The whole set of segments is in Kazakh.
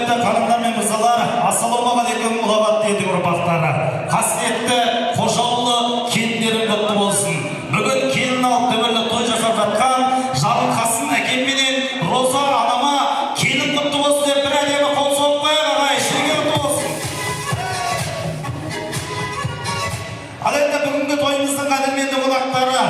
Құрметті ханымдар мен мырзалар, ассалаумағалейкум ұлағатты елдің ұрпақтары. Қасиетті қожаулы келіндерің құтты болсын. Бүгін келін алып төбелі той жасап жатқан Жарылқасын әкем менен Роза анама келін құтты болсын деп бір әдемі қол соғып қояйық ағай, шеге құтты болсын. Ал енді бүгінгі тойымыздың қадірменді қонақтары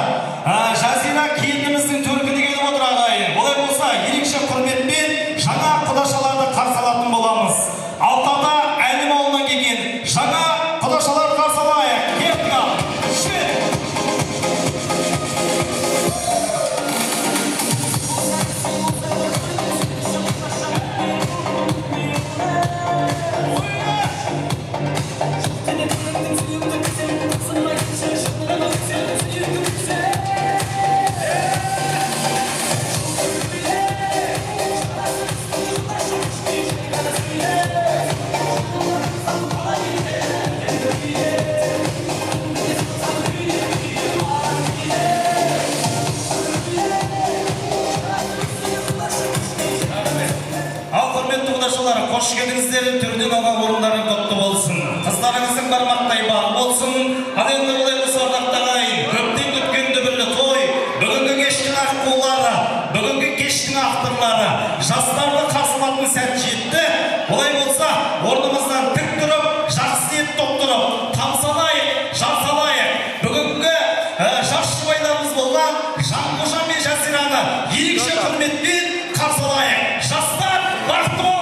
Жазира келініміздің төркіні келіп отыр ағайын. Олай болса, ерекше құрметпен жаңа құдашаларды қарсы алатын боламыз. Алтата Әлім ауылынан келген жаңа құдашаларды қарсы алайық. Кеттік ал. Қош келдіңіздер, түрден алған орындарын құтты болсын. Қыздарыңыздың бармақтай бағы болсын. Ал енді олай болса ардақтар ағайын, көптен күткен дүбірлі той, бүгінгі кештің аққулары, бүгінгі кештің авторлары, жастарды қарсы алатын сәт жетті. Олай болса, орнымыздан тік тұрып, жақсы ниет тоқтырып, тамсалайық, жарсалайық. Бүгінгі жас жұбайларымыз болған Жанқожа мен Жазираны ерекше құрметпен қарсы алайық. Жастар, бақытты болсын.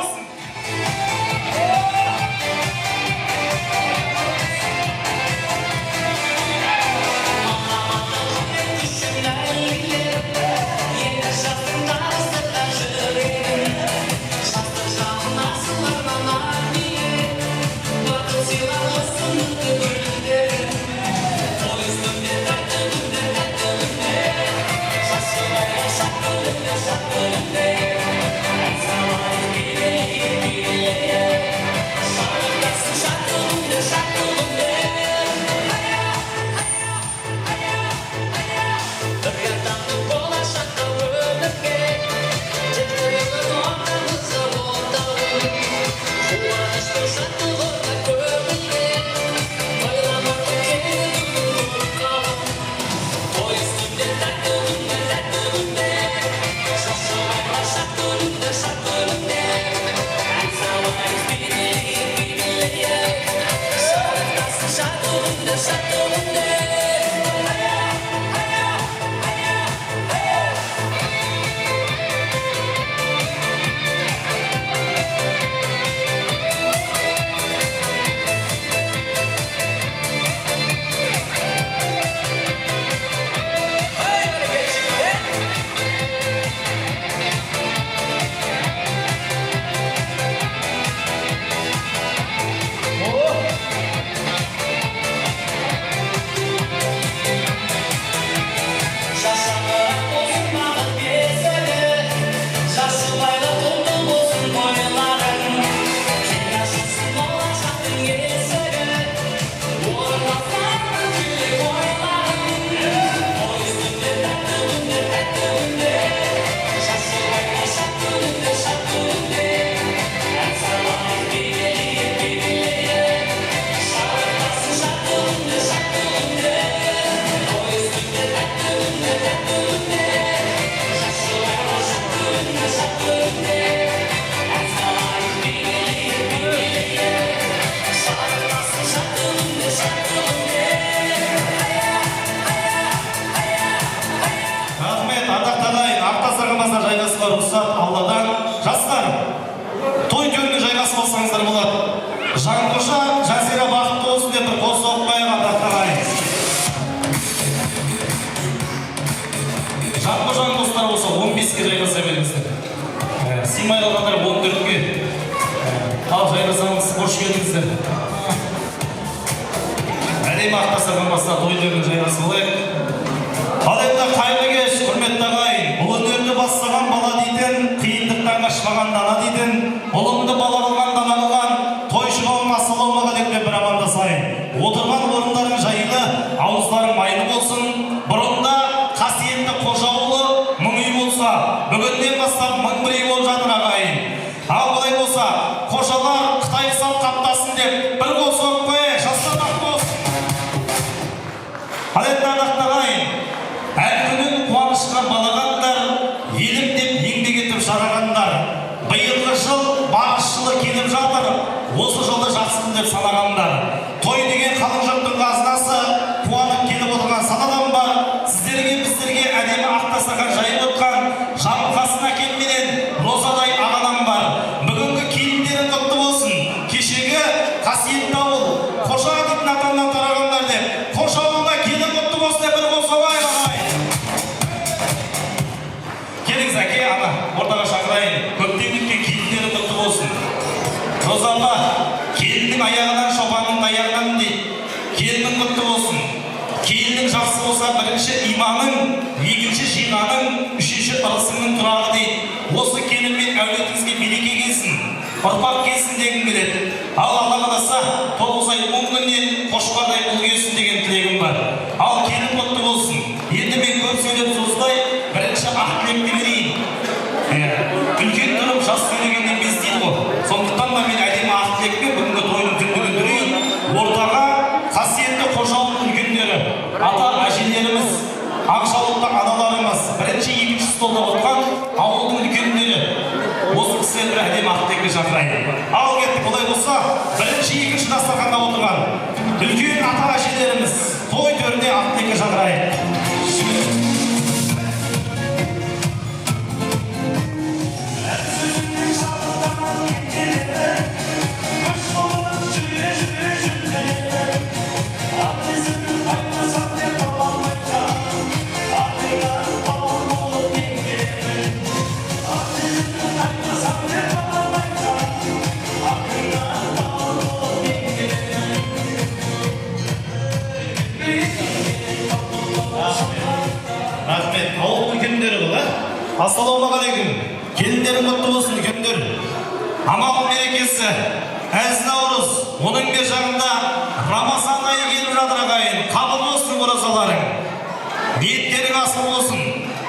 Жанқожа, Жазира бақытты болсын деп бір қол соғып қояйық ардақтар ағайын. Жанқожаның достары болса 15-ке жайғаса беріңіздер. Сыймай қалғандар 14-ке. Ал жайғасаңыз қош келдіңіздер. Әдемі ақтасырған басына тойларын жайғасы болайық. Ал енді қайырлы кеш, құрметті ағайын. Бұл өнерді бастаған бала дейтін, қиындықтан қашпаған дана дейтін, ұлымды бала қылған дана қылған, тойшы қауым ассалаумағалейкум деп бір амандасайын. Отырған орындарың жайлы, ауыздарың майлы болсын. Бұрында қасиетті қожаулы мың үй болса, бүгінден бастап мың бір үй болып жатыр ағайын. Ал бұлай болса, жарағандар. Биылғы жыл бағыш жылы келіп жатыр. Осы жылды жақсымын деп санағандар. Той деген қалың жұрттың қазынасы, қуанып келіп отырған санадан ба, біздерге әдемі ақ дастархан жайып отқан жарылқасын әкемменен Розадай ағадан бар. Бүгінгі келіндерің құтты болсын. Кешегі қасиетті ауыл, Қожа дейтін атаннан тарағандар деп, Қожа ауылына келін құтты болсын деп бір қол соғайық ағайын. Келіңіз әке, ана ортаға шақырайын. Көптен күткен келіндерің құтты болсын. Розалма, келіннің аяғынан шопанның аяғынан дейді. Келінің құтты болсын. Келінің жақсы болса, бірінші иманың, екінші жиғаның, үшінші ырысыңның тұрағы дейді. Осы келінмен әулетіңізге береке келсін, ұрпақ келсін дегім келеді. Ал Алла қаласа 9 ай 10 күннен қошқардай ұл келсін деген тілегім бар. Ал келін құтты болсын. Енді мен көп сөйлеп созбай, бірінші ақ тілекті берейін. Үлкен тұрып жас сөйлегеннен без дейді ғой. Сондықтан да мен әдемі ақ тілекпен бүгінгі тойының түндігін берейін. Ортаға қасиетті Қожа ауылының үлкендері, ата әжелеріміз, ақжаулықты аналарымыз, бірінші екінші столда отырған ауылдың үлкендері. Осы кісілер бір әдемі ақ тілекке шақырайын. Ал кеттік, олай болса, бірінші екінші дастарханда отырған үлкен ата әжелеріміз той төріне ақ тілекке шақырайын. Ассалаумағалейкум. Келіндерің құтты болсын, үлкендер. Амал мерекесі, әз наурыз, оның бер жағында Рамазан айы келіп жатыр ағайын. Қабыл болсын оразаларың. Ниеттерің асыл болсын,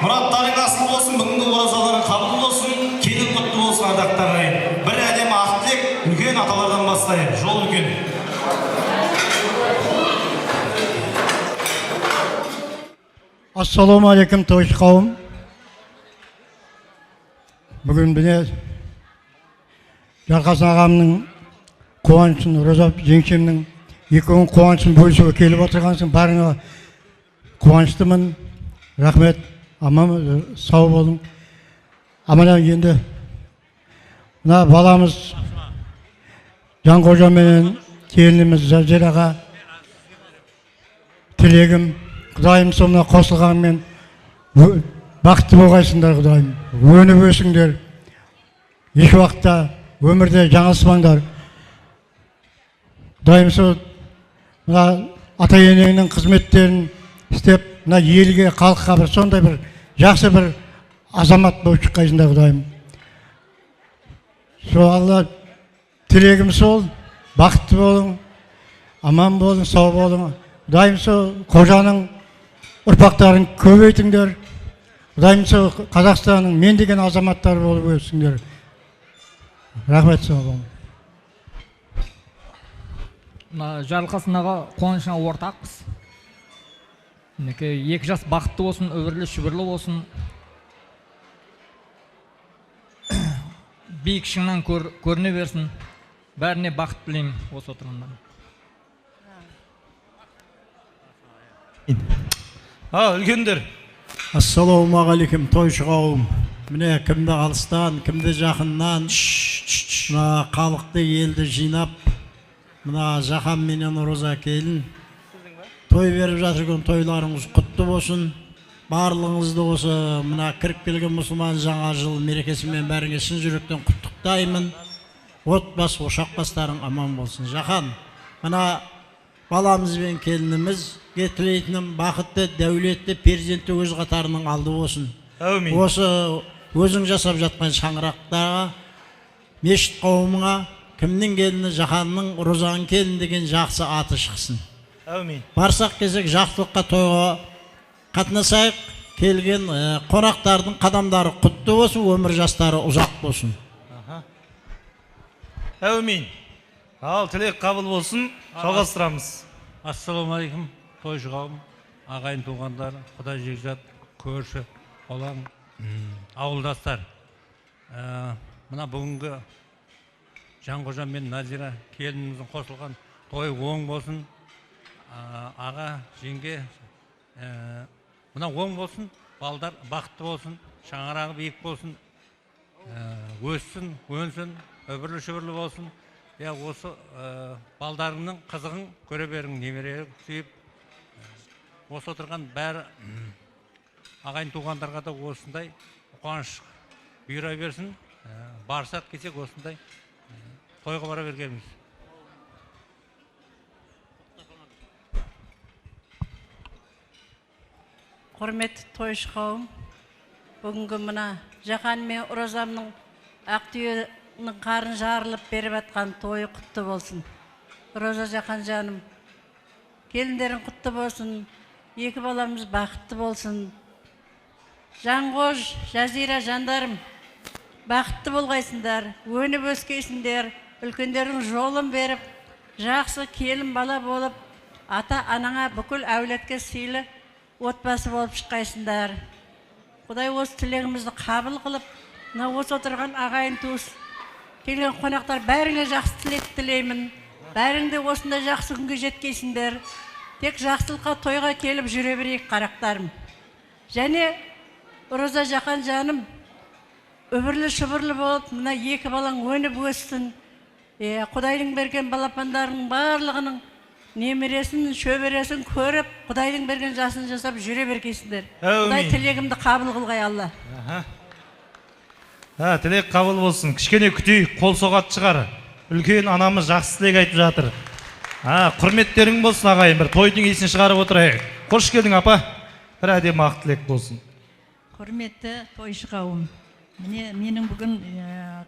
мұраттарың асыл болсын, бүгінгі оразаларың қабыл болсын, келін құтты болсын ардақты ағайын. Бір әдемі ақ тілек үлкен аталардан бастайық. Жол үлкен. Ассалаумағалейкум, тойшы қауым. Бүгін міне Жарқасын ағамның қуанысын, Роза жеңшемнің екеуінің қуанысын бөлісуге келіп отырғансың. Барыңа қуаныштымын. Рахмет. Аман сау болың. Аман енді мына баламыз Жанқожа менен келініміз Жазираға тілегім, Құдайым сонына қосылғанмен бақытты болғайсыңдар, Құдайым. Өніп өсіңдер. Еш уақытта өмірде жаңылыспаңдар. Құдайым сол мына ата-енеңнің қызметтерін істеп, мына елге, халыққа бір сондай бір жақсы бір азамат болып шыққайсыңдар, Құдайым. Сол Алла тілегім сол, бақытты болың, аман болың, сау болың. Құдайым сол Қожаның ұрпақтарын көбейтіңдер. Құдайым сол Қазақстанның мен деген азаматтар болып өссіңдер. Рахмет, сау болың. Жарылқасын аға қуанышына ортақпыз. Екі жас бақытты болсын, өмірлі шүбірлі болсын. Биік шыңнан көріне берсін. Бәріне бақыт тілеймін осы отырғандан. Үлкендер. Ассалаумағалейкум, тойшы қауым. Міне кімді алыстан, кімді жақыннан, мына халықты елді жинап, мына Жақан менен Роза келін той беріп жатырған тойларыңыз құтты болсын. Барлығыңызды осы мына кіріп келген мұсылман жаңа жыл мерекесімен бәріңе шын жүректен құттықтаймын. Отбасы, ошақбастарың аман болсын. Жақан, мына баламыз бен келініміз тілейтінім бақытты, дәулетті, перзентті өз қатарының алды болсын. Әумин. Осы өзің жасап жатқан шаңырақтарға, мешіт қауымыңа, кімнің келіні Жақанның, Розаның келін деген жақсы аты шықсын. Әумин. Барсақ кезек жақсылыққа тойға қатынасайық, келген қонақтардың қадамдары құтты болсын, өмір жастары ұзақ болсын. Әумин. Ал тілек қабыл болсын, жалғастырамыз. Ассалаумағалейкум, тойшы қауым, ағайын туғандар, Құдай жекжат, көрші, қолаң, ауылдастар. мына бүгінгі Жанқожа мен Назира келініміздің қосылған той оң болсын. Аға, жеңге, мына оң болсын, балдар бақытты болсын, шаңырағы биік болсын, өссін, өнсін, өбірлі шүбірлі болсын. Осы балдарыңның қызығын көре берің, немере сүйіп. Осы отырған бәрі ағайын туғандарға да осындай қуаныш бұйыра берсін. Барсақ кесек осындай тойға бара бергенбіз. Құрметті тойшы қауым, бүгінгі мына Жақан мен Оразамның Ақтүйенің қарын жарылып беріп атқан тойы құтты болсын. Роза Жақан жаным, келіндерің құтты болсын, екі баламыз бақытты болсын. Жанғож, Жазира жандарым, бақытты болғайсыңдар, өніп өскейсіңдер, үлкендерің жолын беріп, жақсы келін бала болып, ата-анаңа бүкіл әулетке сыйлы отбасы болып шыққайсыңдар. Құдай осы тілегімізді қабыл қылып, мына осы отырған ағайын туыс, келген қонақтар бәріңе жақсы тілек тілеймін. Бәріңде осында жақсы күнге жеткейсіңдер. Тек жақсылыққа тойға келіп жүре берейік қарақтарым. Және Роза Жақан жаным, өбірлі шүбірлі болып, мына екі балаң өніп өссін. Құдайдың берген балапандарының барлығының немересін, шөбересін көріп, Құдайдың берген жасын жасап жүре беркейсіңдер. Құдай тілегімді қабыл қылғай Алла. Тілек қабыл болсын. Кішкене күтейік, қол соғат шығар. Үлкен анамыз жақсы тілек айтып жатыр. Құрметтерің болсын ағайын, бір тойдың есін шығарып отырайық. Қош келдің апа. Бір әдемі ақ тілек болсын. Құрметті тойшы қауым, менің бүгін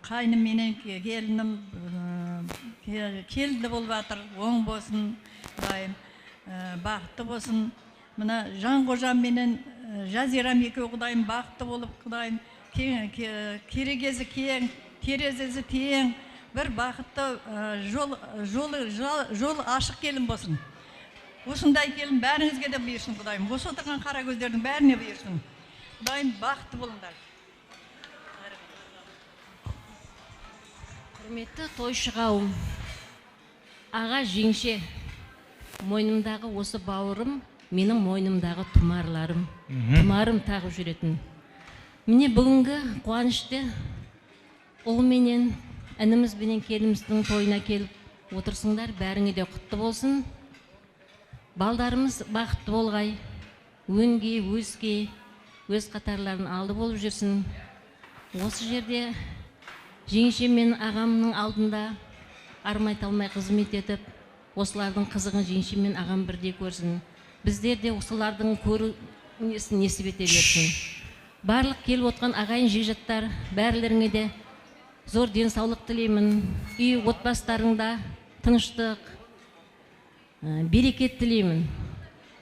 қайным менен келінім келді болып жатыр, оң болсын, Құдайым бақытты болсын. Мына Жанқожам менен Жазирам екеуі Құдайым бақытты болып, Құдайым керегесі кең, терезесі тең, бір бақытты жолы ашық келін болсын. Осындай келін бәріңізге де бұйырсын, Құдайым. Осы отырған қара көздердің бәріне бұйырсын. Құдайым бақытты болыңдар. Құрметті тойшы қауым, аға жеңше, мойнымдағы осы бауырым, менің мойнымдағы тұмарларым, тұмарым тағып жүретін. Міне бүгінгі қуанышты ұлменен, інімізбенен келіміздің тойына келіп отырсыңдар, бәріңе де құтты болсын. Балдарымыз бақытты болғай, өнге, өзге, өз қатарларын алды болып жүрсін. Осы жерде жеңшем мен ағамның алдында армай талмай қызмет етіп, осылардың қызығын жеңшем мен ағам бірде көрсін. Біздер де осылардың көру несіп ете берсін. Барлық келіп отқан ағайын жекжаттар, бәрілеріңе де зор денсаулық тілеймін. Үй отбасыларыңда тыныштық, берекет тілеймін.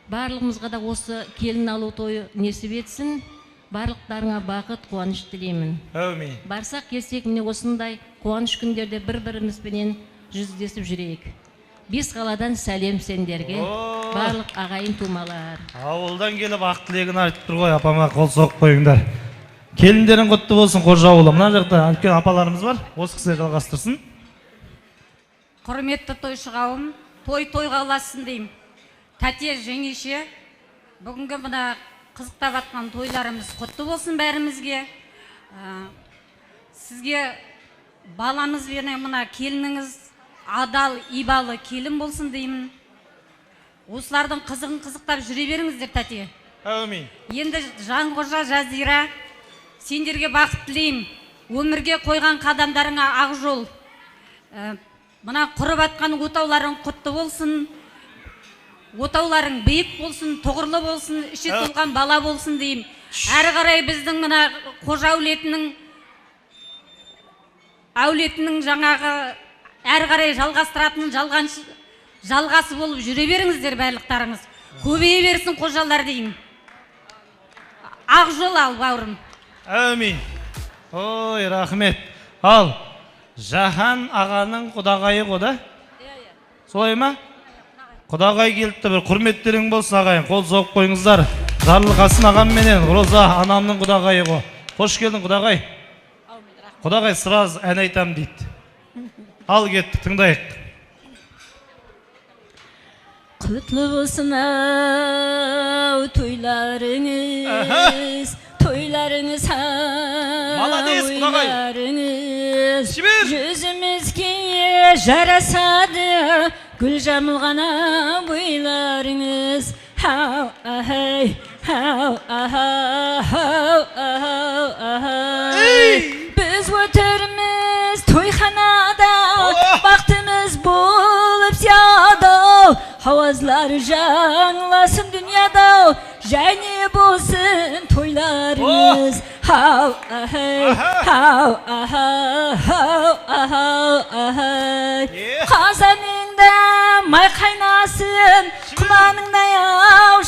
Барлығымызға да осы келін алу тойы несіп етсін. Барлықтарыңа бақыт, қуаныш тілеймін. Әумин. Барсақ келсек, міне осындай қуаныш күндерде бір-бірімізбенен жүздесіп жүрейік. Бес қаладан сәлем сендерге, барлық ағайын тумалар. Ауылдан келіп ақ тілегін айтып тұр ғой, апама қол соғып қойыңдар. Келіндерің құтты болсын, қожа ауылы. Мына жақта үлкен апаларымыз бар, осы кісілер жалғастырсын. Құрметті тойшы қауым, тойға ұласын деймін. Тәте жеңеше, бүгінгі мына қызықтап атқан тойларымыз құтты болсын бәрімізге. Сізге балаңыз бен мына келініңіз адал, ибалы келін болсын деймін. Осылардың қызығын қызықтап жүре беріңіздер, тәте. Әумин. Енді Жанқожа, Жазира, сендерге бақыт тілеймін. Өмірге қойған қадамдарыңа ақ жол. Мына құрып атқан отауларың құтты болсын. Отауларың биік болсын, тұғырлы болсын, іші толған бала болсын деймін. Әрі қарай біздің мына қожа әулетінің жаңағы әрі қарай жалғастыратының жалғасы болып жүре беріңіздер барлықтарыңыз. Көбейе берсін қожалар деймін. Ақ жол ал, бауырым. Әумин. Ой, рахмет. Ал, Жахан ағаның құдағайы ғода? Солай ма? Құдағай келіпті, бір құрметтерің болсын ағайын, қол соғып қойыңыздар. Жарылғасын ағам менен, Роза анамның құдағайы ғо. Қош келдің құдағай. Құдағай сразу ән айтам дейді. Ал кеттік, тыңдайық. Құтлы болсын ау тойларыңыз, тойларыңыз Молодец, құдағай. ойларыңыз, Жібер. жүзімізге жарасады, гүл жамылған бойларыңыз. Хау ахай, хау ахау, ахай. Біз өтерміз тойханада, бақтымыз болып зияда. Havazlar жаңласын dünyada, және болсын тойларыңыз. Хау ахай, хау ахау, ахай. Қазаныңда май қайнасын, құманыңда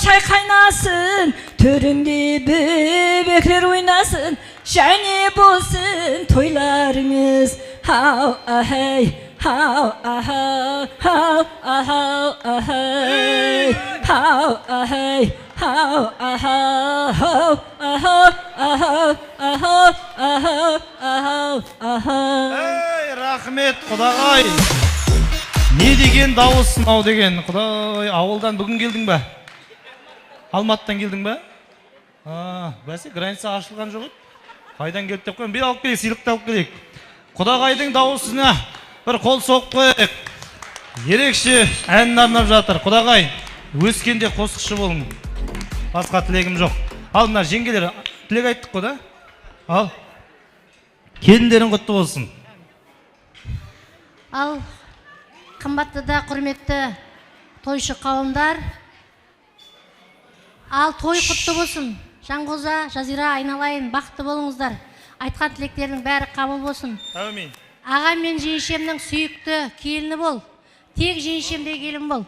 шай қайнасын, төріңде бөбектер ойнасын, және болсын тойларыңыз. Хау ахай, how ahau how ahau ahai how ahai how ahau how ahau ahau ahau ahau ahau. Ей, рахмет, құдағай. Не деген дауысын ау деген. Құдай, ауылдан бүгін келдің бе? Алматыдан келдің бе? Бәсе, граница ашылған жоқ еді. Қайдан келді деп қойын. Bir алып келейік, сыйлықты алып келейік. Құдағайдың дауысына бір қол соғып қойық. Ерекше әнін арнап жатыр. Құдағай, өскенде қосықшы болың. Басқа тілегім жоқ. Ал мына жеңгелер, тілек айттық қой да? Ал. Келіндерің құтты болсын. Ал қымбатты да құрметті тойшы қауымдар. Ал той құтты болсын. Жанғоза, Жазира, айналайын, бақытты болыңыздар. Айтқан тілектердің бәрі қабыл болсын. Әумин. Ағам мен жеңешемнің сүйікті келіні бол. Тек жеңешемде келін бол.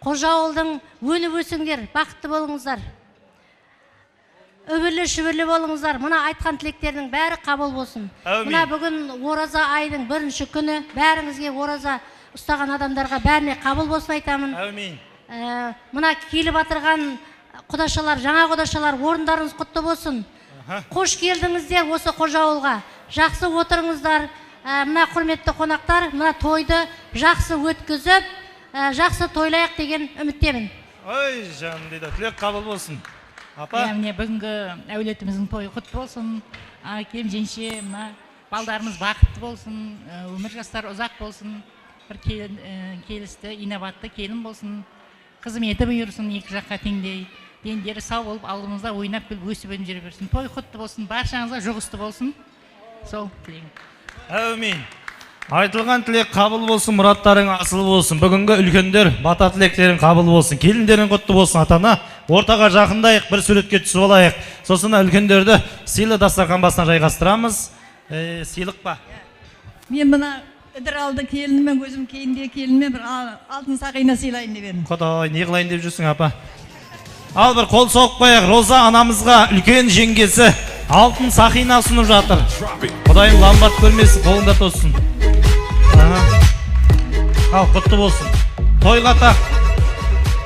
Қожа ауылдың өніп өсіңдер, бақытты болыңыздар. Өбірлі шүбірлі болыңыздар. Мына айтқан тілектердің бәрі қабыл болсын. Мына бүгін ораза айдың бірінші күні, бәріңізге ораза ұстаған адамдарға бәріне қабыл болсын айтамын. Әумин. Мына келіп атырған құдашалар, жаңа құдашалар, орындарыңыз құтты болсын. Қош келдіңіздер осы қожа ауылға. Жақсы отырыңыздар. Мына құрметті қонақтар, мына тойды жақсы өткізіп, жақсы тойлайық деген үміттемін. Ой, жаным дейді, тілек қабыл болсын. Апа? Міне бүгінгі әулетіміздің тойы құтты болсын. Кем женше, мына балдарымыз бақытты болсын, өмір жастар ұзақ болсын. Бір келісті, инабатты келін болсын. Қызметі бұйырсын, екі жаққа теңдей. Дендері сау болып, алдымызда ойнап келіп өсіп өніп жүре берсін. Той құтты болсын, баршаңызға жұғысты болсын. Сол тілегім. Әумин. Айтылған тілек қабыл болсын, мұраттарың асыл болсын. Бүгінгі үлкендер бата тілектерің қабыл болсын. Келіндерің құтты болсын, атана. Ортаға жақындайық, бір суретке түсіп алайық. Сосын үлкендерді сыйлы дастархан басына жайғастырамыз. Сыйлық па? Мен мына Ыдыралды келінімен, өзім кейінде келінімен бір алтын сақина сыйлайын деп едім. Құдай, не қылайын деп жүрсің, апа? Ал бір қол соғып қояйық. Роза анамызға үлкен жеңгесі алтын сақина ұсынып жатыр. Құдайым ламбард көрмесін, қолында тоссын. Ал, құтты болсын. Тойға тақ.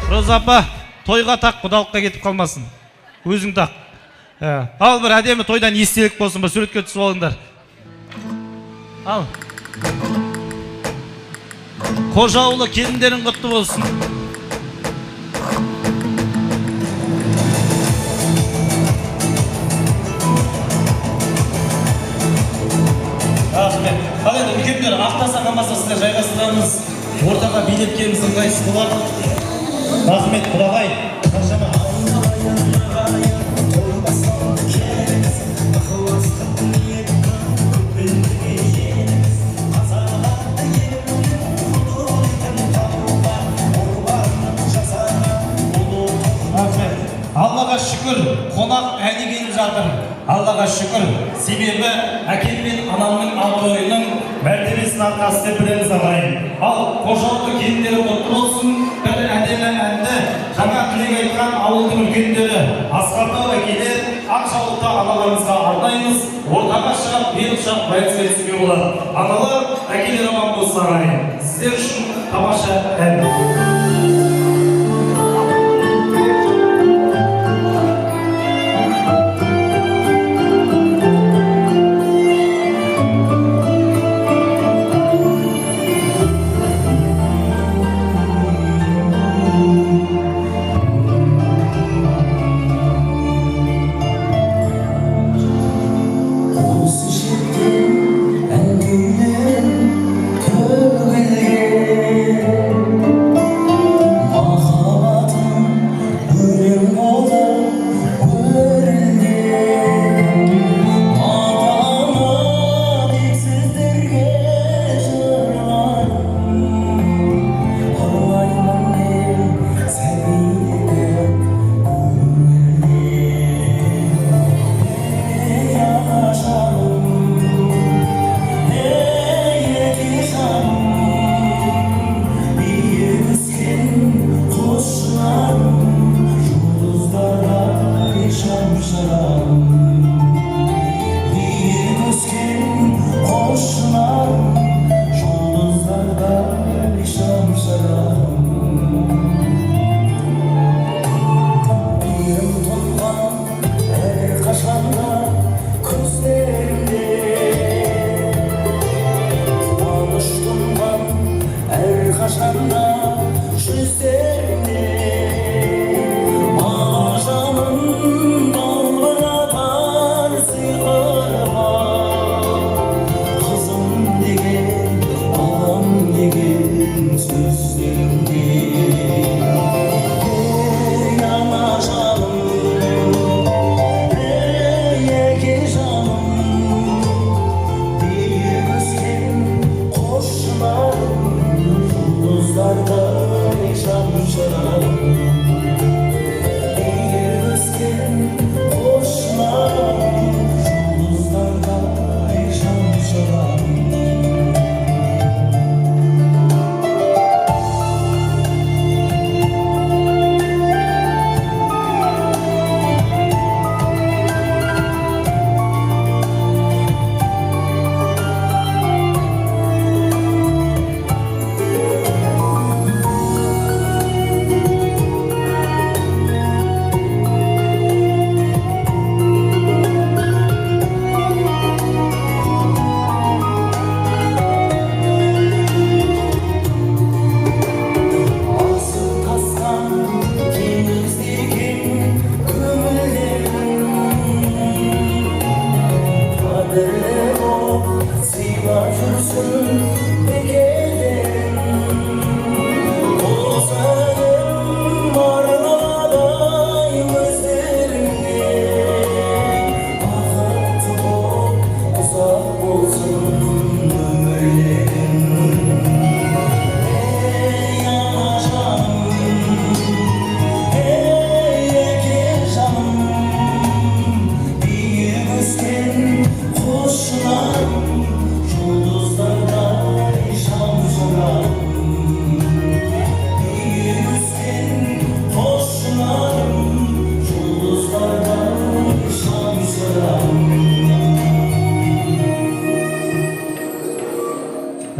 Роза апа, тойға тақ, құдалыққа кетіп қалмасын. Өзің тақ. Ал, бір әдемі тойдан естелік болсын, бір суретке түсіп алыңдар. Ал. Қожа ауылы келіндерің құтты болсын. Рахмет. Ал енді үлкендер ақтасаған басқа сіздер жайғастырамыз. Ортаға билеткеміз ыңғайсыз болады. Рахмет, құдағай. Аллаға шүкір, қонақ әне келіп жатыр. Аллаға шүкір, себебі әкем мен анамның абыройының мәртебесінің арқасы деп білеміз ағайын. Ал қожалығы келіндері құтты болсын, бір әдемі әнді жаңа тілек айтқан ауылдың үлкендері Асқарда келер, Ақжаулықта аналарымызға арнаймыз. Ортаға шығып, бел ұшақ баян сөйлесуге болады. Аналар, әкелер аман болсын ағайын. Сіздер үшін тамаша ән.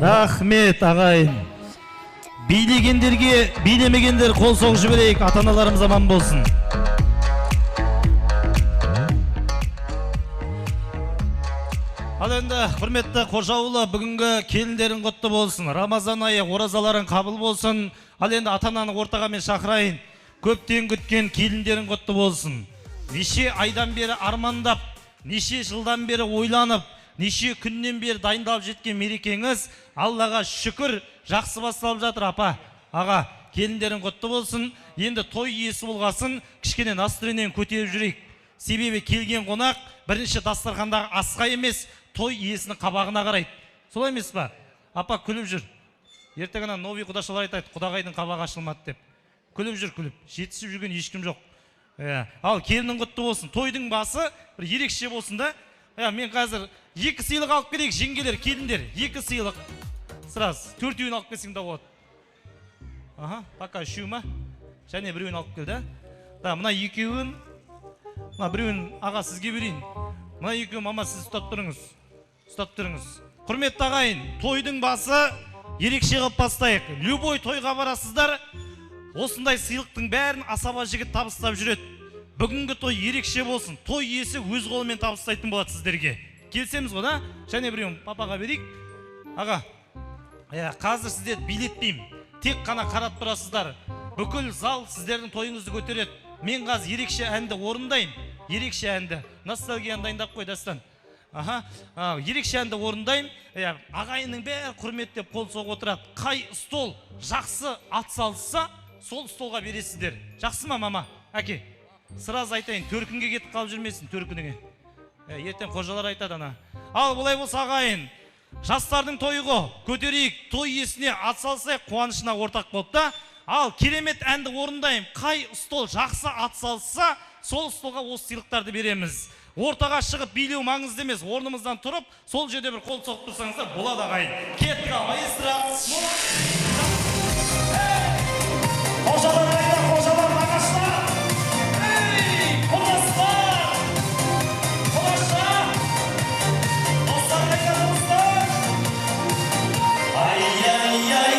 Рахмет ағайын. Билегендерге билемегендер қол соғып жіберейік, ата-аналарымыз аман болсын. Ал енді құрметті қожауылы, бүгінгі келіндерің құтты болсын. Рамазан айы оразаларың қабыл болсын. Ал енді ата-ананы ортаға мен шақырайын. Көптен күткен келіндерің құтты болсын. Неше айдан бері армандап, неше жылдан бері ойланып, неше күннен бері дайындалып жеткен мерекеңіз Аллаға шүкір жақсы басталып жатыр. Апа, аға, келіндерің құтты болсын. Енді той иесі болғасын, кішкене настроениен көтеріп жүрейік. Себебі келген қонақ бірінші дастархандағы асқа емес, той иесінің қабағына қарайды. Солай емес па? Апа, күліп жүр. Ертең ана новый құдашалар айтады, құдағайдың қабағы ашылмады деп. Күліп жүр, күліп. Жетісіп жүрген ешкім жоқ. Ал келінің құтты болсын. Тойдың басы бір ерекше болсын да. Мен қазір 2 сыйлық алып келейік, жеңгелер, келіндер. 2 сыйлық. Сыраз, 4-еуін алып келсең да болады. Аха, пока 3 ма? Және 1-еуін алып келді. Да, мына 2-еуін, мына 1-еуін аға сізге берейін. Мына 2-еуін мама сіз ұстап тұрыңыз. Ұстап тұрыңыз. Құрметті ағайын, тойдың басы ерекше қылып бастайық. Любой тойға барасыздар, осындай сыйлықтың бәрін асаба жігіт табыстап жүреді. Бүгінгі той ерекше болсын. Той иесі өз қолымен табыстайтын болады сіздерге. Келсеміз ғой, да? Және 1-еуін папаға берейік. Аға, қазір сіздер билетпеймін. Тек қана қарап тұрасыздар. Бүкіл зал сіздердің тойыңызды көтереді. Мен қазір ерекше әнді орындайын. Ерекше әнді. Ностальгияны дайындап қой, Дастан. Ерекше әнді орындайын. Ағайынның бәрі құрметтеп қол соғып отырады. Қай стол жақсы ат салса, сол столға бересіздер. Жақсы ма, мама? Әке, сыраз айтайын, төркінге кетіп қалып жүрмесін, төркініңе. Ертең қожалар айтады ана. Ал бұлай болса ағайын, жастардың тойығы көтерейік, той иесіне ат салсай қуанышына ортақ болды да. Ал керемет әнді орындайым. Қай стол жақсы ат салса, сол столға осы сыйлықтарды береміз. Ортаға шығып билеу маңызды емес. Орнымыздан тұрып, сол жерде бір қол соғып тұрсаңыздар болады ағайын. Кеттік ал, маэстро. Қожалар қайда, қожалар ағашта. Қожастар! Қожа! Достар қайда, достар! Ай-яй-яй,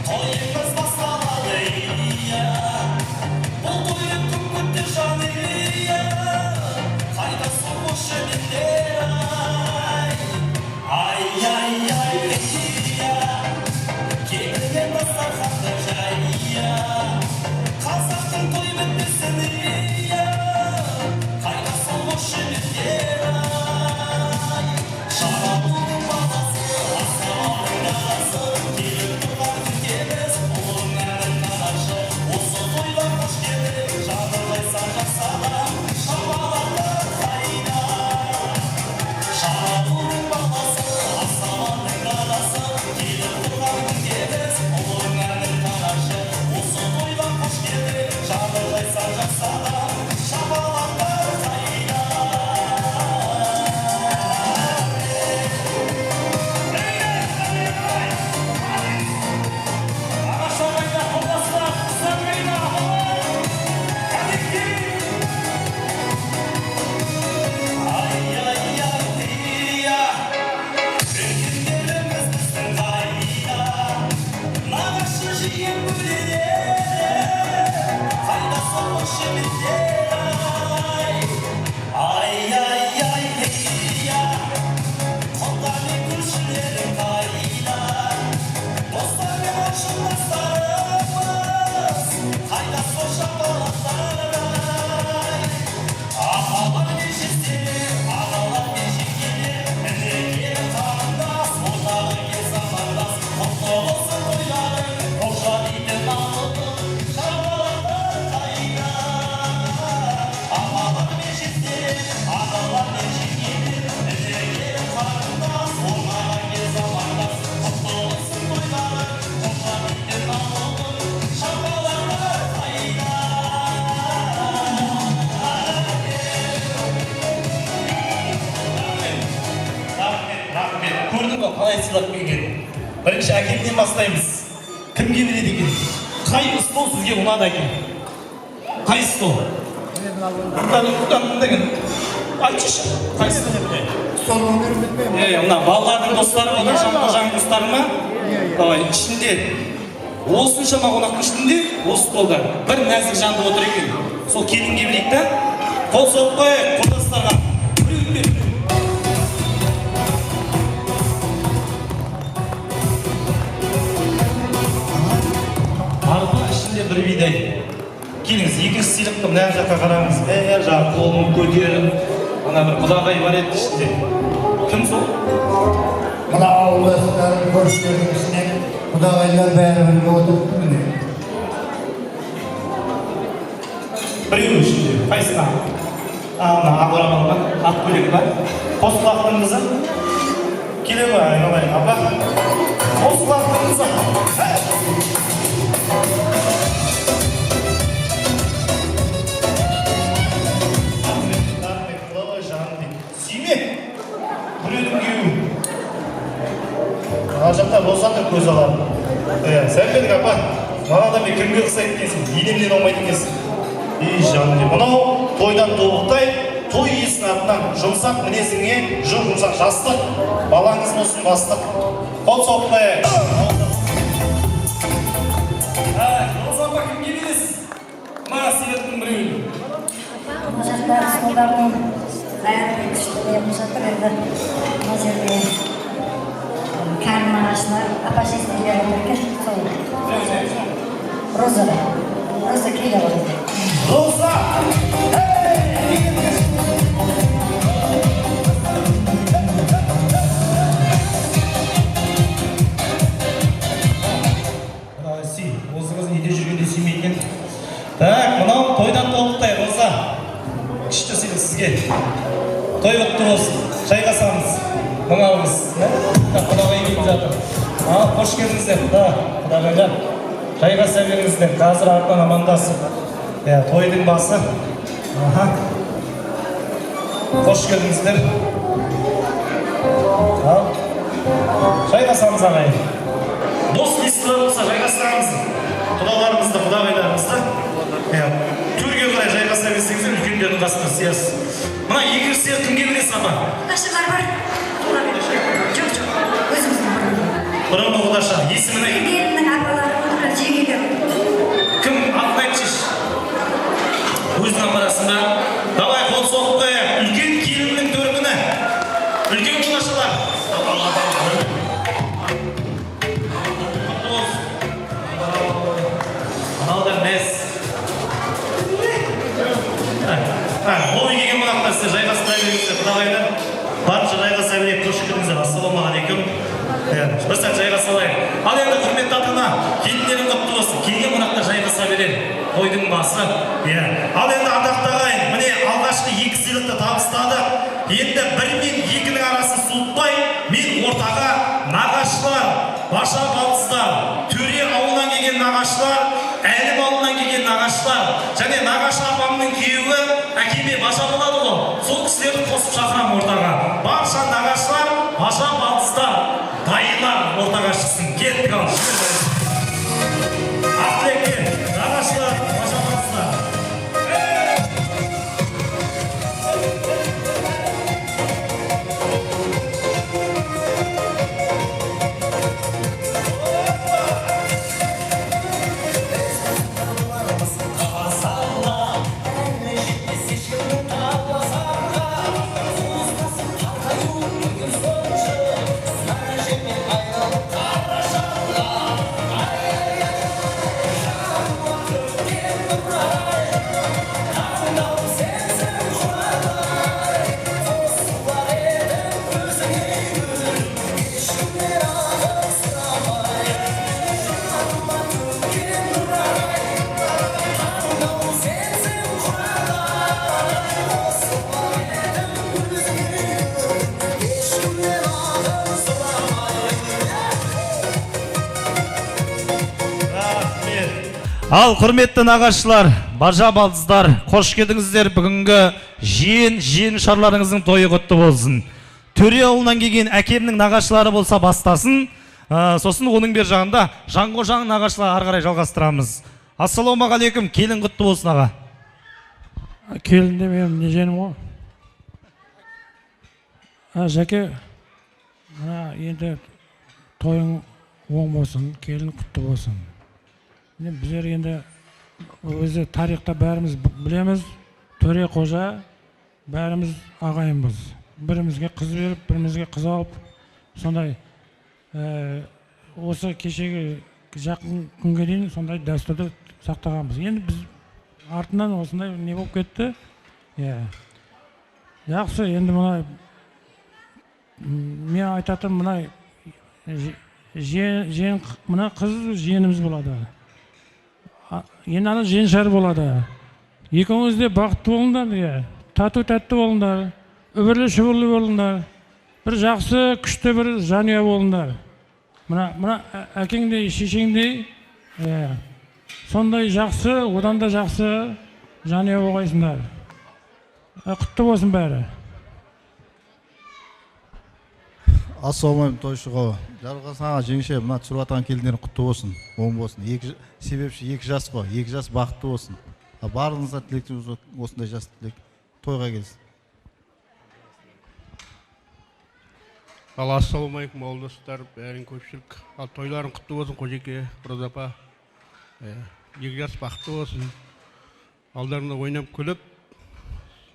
тойымыз басталады. Бұл тойым көп күтті жаны. Қайда соғышы мендер, ай-яй-яй, келген дастарханды жай. мынау қалай сыйлап келген. Бірінші әкемнен бастаймыз. Кімге береді екен? Қай стол сізге ұнады екен? Қай стол? Бұдан деген. Айтшы, қай стол не мына балалардың достары ма, қожаның достары ма? Давай, ішінде осыншама қонақтың ішінде осы столда бір нәзік жанды отыр екен. Сол келінге берейік та. Қол соғып қойайық құрдастарға. Арба ішінде бір бидай. Келіңіз, екінші сыйлықты мына жаққа қараңыз. Әр жағы қолын көтеріп, ана бір құдағай бар еді ішінде. Кім сол? Мына ауылдастарын көршілердің ішінен құдағайлар бәрі бірге отырыпты міне. Біреуі ішінде, қайсына? Ана ақ орамал ба, ақ көйлек ба? Қос құлақтың қызы? Келе ма, айналайын, апа? Қос құлақтың қызы? Сүйме, біреудің күйеуі. Ана жақта болсаң да көз алады. Сәлбедік апа, мана мен кімге ұқсайды екенсің, енемнен алмайды екенсің. Жаным деп, мынау тойдан тобықтай, той иесінің атынан жұмсақ мінезіңе жұмсақ жастық, балаңыз болсын бастық. Қол соғып қояйық. Роза апа кімге бересіз? Мына сыйлықтың біреуін. Мына жақта столдардың бәрі күшті жатыр енді. Мына жерде кәрім ағашына апа-шешелері отыр екен. Сол Роза келе бар. Роза! Осы қыз неде жүргенде сүймейтін. Так, мынау тойдан тобықтай, Роза. Күшті сыйлық сізге. Той құтты болсын. Жайғасамыз. Мынауыңыз. Құдағай келіп жатыр. Қош келдіңіздер. Құдағайлар. Жайғаса беріңіздер. Қазір артынан амандасып. Тойдың басы. Қош келдіңіздер. Жайғасамыз ағайын. Дос листілер болса жайғастырамыз. Құдаларымызды, құдағайларымызды. Төрге қарай жайғаса берсеңіздер, үлкендердің қасына сиясыз. Мына екінші сыйлық кімге бересіз апа? Құдашалар бар. Жоқ, өзіміздің бұрынғы. Бұрынғы құдаша, есімі не? Менің апаларым отырған жеңгелер. Кім атын айтшы? Өзің апарасың ба? Давай қол соғып қояйық. Үлкен келіннің төркіні. Үлкен құдашалар. Анау да мәз. Ой келген қонақтар, сіздер жайғастыра беріңіздер, құдағайлар. Барынша жайғаса берейік, қош келдіңіздер. Ассалаумағалейкум. Бір сәт жайғаса алайық. Ал енді құрметті ата-ана, келіндерің құтты болсын. Келген қонақтар жайғаса береді. Тойдың басы. Ал енді ардақты ағайын, міне алғашқы екі сыйлықты табыстадық. Енді бір мен екінің арасын суытпай, мен ортаға нағашылар, баша балдыздар, төре ауылынан келген нағашылар, әлім ауылынан келген нағашылар, және нағашы апамның күйеуі әкеме баша болады ғой. Сол кісілерді қосып шақырамын ортаға. Барша нағашылар, баша балдыздар, дайындар ортаға шықсын. Кеттік ал. Ақтілекке, нағашылар, баша балдыздар. Ал құрметті нағашылар, бажа балдыздар, қош келдіңіздер. Бүгінгі жиен шарларыңыздың тойы құтты болсын. төре ауылынан келген әкемнің нағашылары болса бастасын. Сосын оның бер жағында Жанқожаның нағашылары ары қарай жалғастырамыз. Ассалаумағалейкум, келін құтты болсын аға. Келін де менің неженім ғой. Жәке, енді тойың оң болсын, келін құтты болсын. Біздер енді өзі тарихта бәріміз білеміз, төре қожа бәріміз ағайынбыз. Бірімізге қыз беріп, бірімізге қыз алып, сондай осы кешегі жақын күнге дейін сондай дәстүрді сақтағанбыз. Енді біз артынан осындай не болып кетті. Жақсы, енді мен айтатын мына қыз жиеніміз болады. Енді ана женшар болады. Екеуіңіз де бақытты болыңдар, тату тәтті болыңдар, үбірлі шүбірлі болыңдар, бір жақсы күшті бір жанұя болыңдар. Мына әкеңдей, шешеңдей сондай жақсы, одан да жақсы жанұя болғайсыңдар. Құтты болсын бәрі. Ассалаумағалейкум, тойшыға. Жарылғасын аға, жеңше, мына түсіріп атқан келіндерің құтты болсын, оң болсын. Себепші 2 жас қой, 2 жас бақытты болсын. Барлығыңызға тілектіміз осындай жас тілек тойға келсін. Ассалаумағалейкум, ауылдастар, бәрін көпшілік. Тойларың құтты болсын, Қожеке, Розапа. 2 жас бақытты болсын. Алдарында ойнап күліп,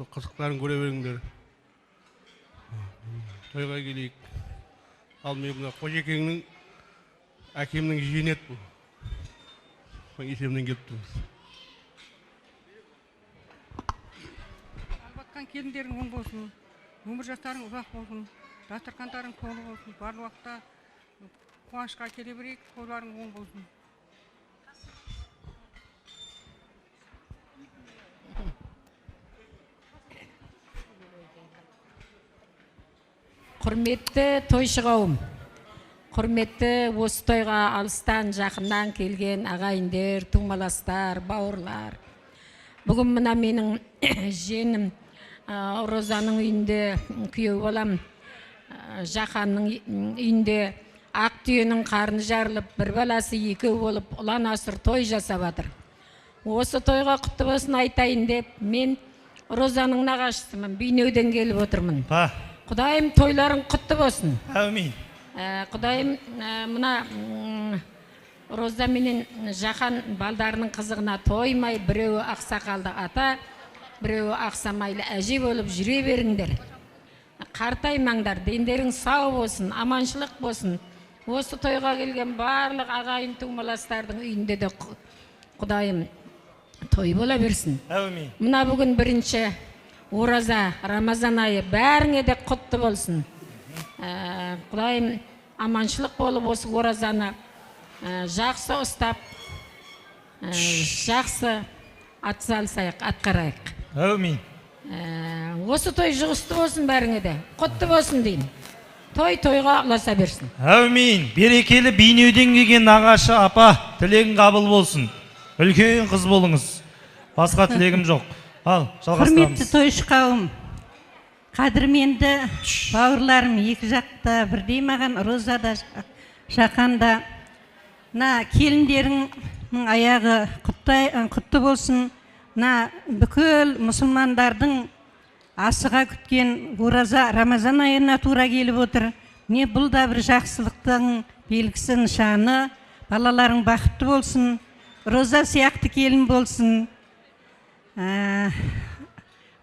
қызықтарын көре беріңдер. Тойға келейік. Ал мен мына Қожекеңнің әкемнің жиені еді бұл. Соң есемнен келіп тұрмыз. Албатқан келіндерің оң болсын, өмір жастарың ұзақ болсын, дастархандарың толы болсын, бар уақытта қуанышқа келе берейік, тойларың оң болсын. Құрметті тойшы қауым, құрметті осы тойға алыстан жақыннан келген ағайындар, туңмаластар, бауырлар. Бүгін мына менің женім Розаның үйінде күйеу балам, Жақанның үйінде ақ түйенің қарны жарылып, бір баласы 2 болып, ұлан асыр той жасап жатыр. Осы тойға құтты болсын айтайын деп, мен Розаның нағашысымын, Бейнеуден келіп отырмын. Құдайым тойларың құтты болсын. Әумин. Құдайым мына Роза менен Жақан балдарының қызығына тоймай, біреуі ақсақалды ата, біреуі ақсамайлы әже болып жүре беріңдер. Қартаймаңдар, дендерің сау болсын, аманшылық болсын. Осы тойға келген барлық ағайын туңмаластардың үйінде де Құдайым той бола берсін. Әумин. Мына бүгін бірінші Ораза, Рамазан айы бәріңе де құтты болсын. Құдайым аманшылық болып осы оразаны жақсы ұстап, жақсы атсалысайық, атқарайық. Әумин. Осы той жұғысты болсын бәріңе де, құтты болсын дейін. Той тойға ұласа берсін. Әумин. Берекелі Бейнеуден келген нағашы апа, тілегің қабыл болсын. Үлкен қыз болыңыз. Басқа тілегім жоқ. Ал, жалғастырамыз. Құрметті тойшы қауым, қадірменді бауырларым, 2 жақта бірдей маған, Розада, Жақанда. Келіндерінің аяғы құтты болсын. Бүкіл мұсылмандардың асыға күткен ораза Рамазан айына тура келіп отыр. Бұл да бір жақсылықтың белгісі, нышаны. Балаларың бақытты болсын. Роза сияқты келін болсын.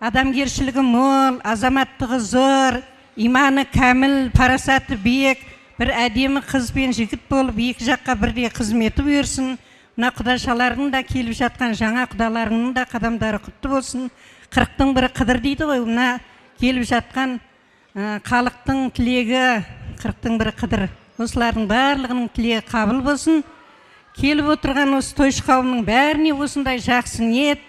Адамгершілігі мол, азаматтығы зор, иманы кәміл, парасаты биік, бір әдемі қыз бен жігіт болып, 2 жаққа бірдей қызметі берсін. Мына құдашалардың да келіп жатқан жаңа құдаларының да қадамдары құтты болсын. 40-тың бірі қыдыр дейді ғой. Мына келіп жатқан халықтың тілегі 40-тың бірі қыдыр. Осылардың барлығының тілегі қабыл болсын. Келіп отырған осы тойшы қауымның бәріне осындай жақсы ниет,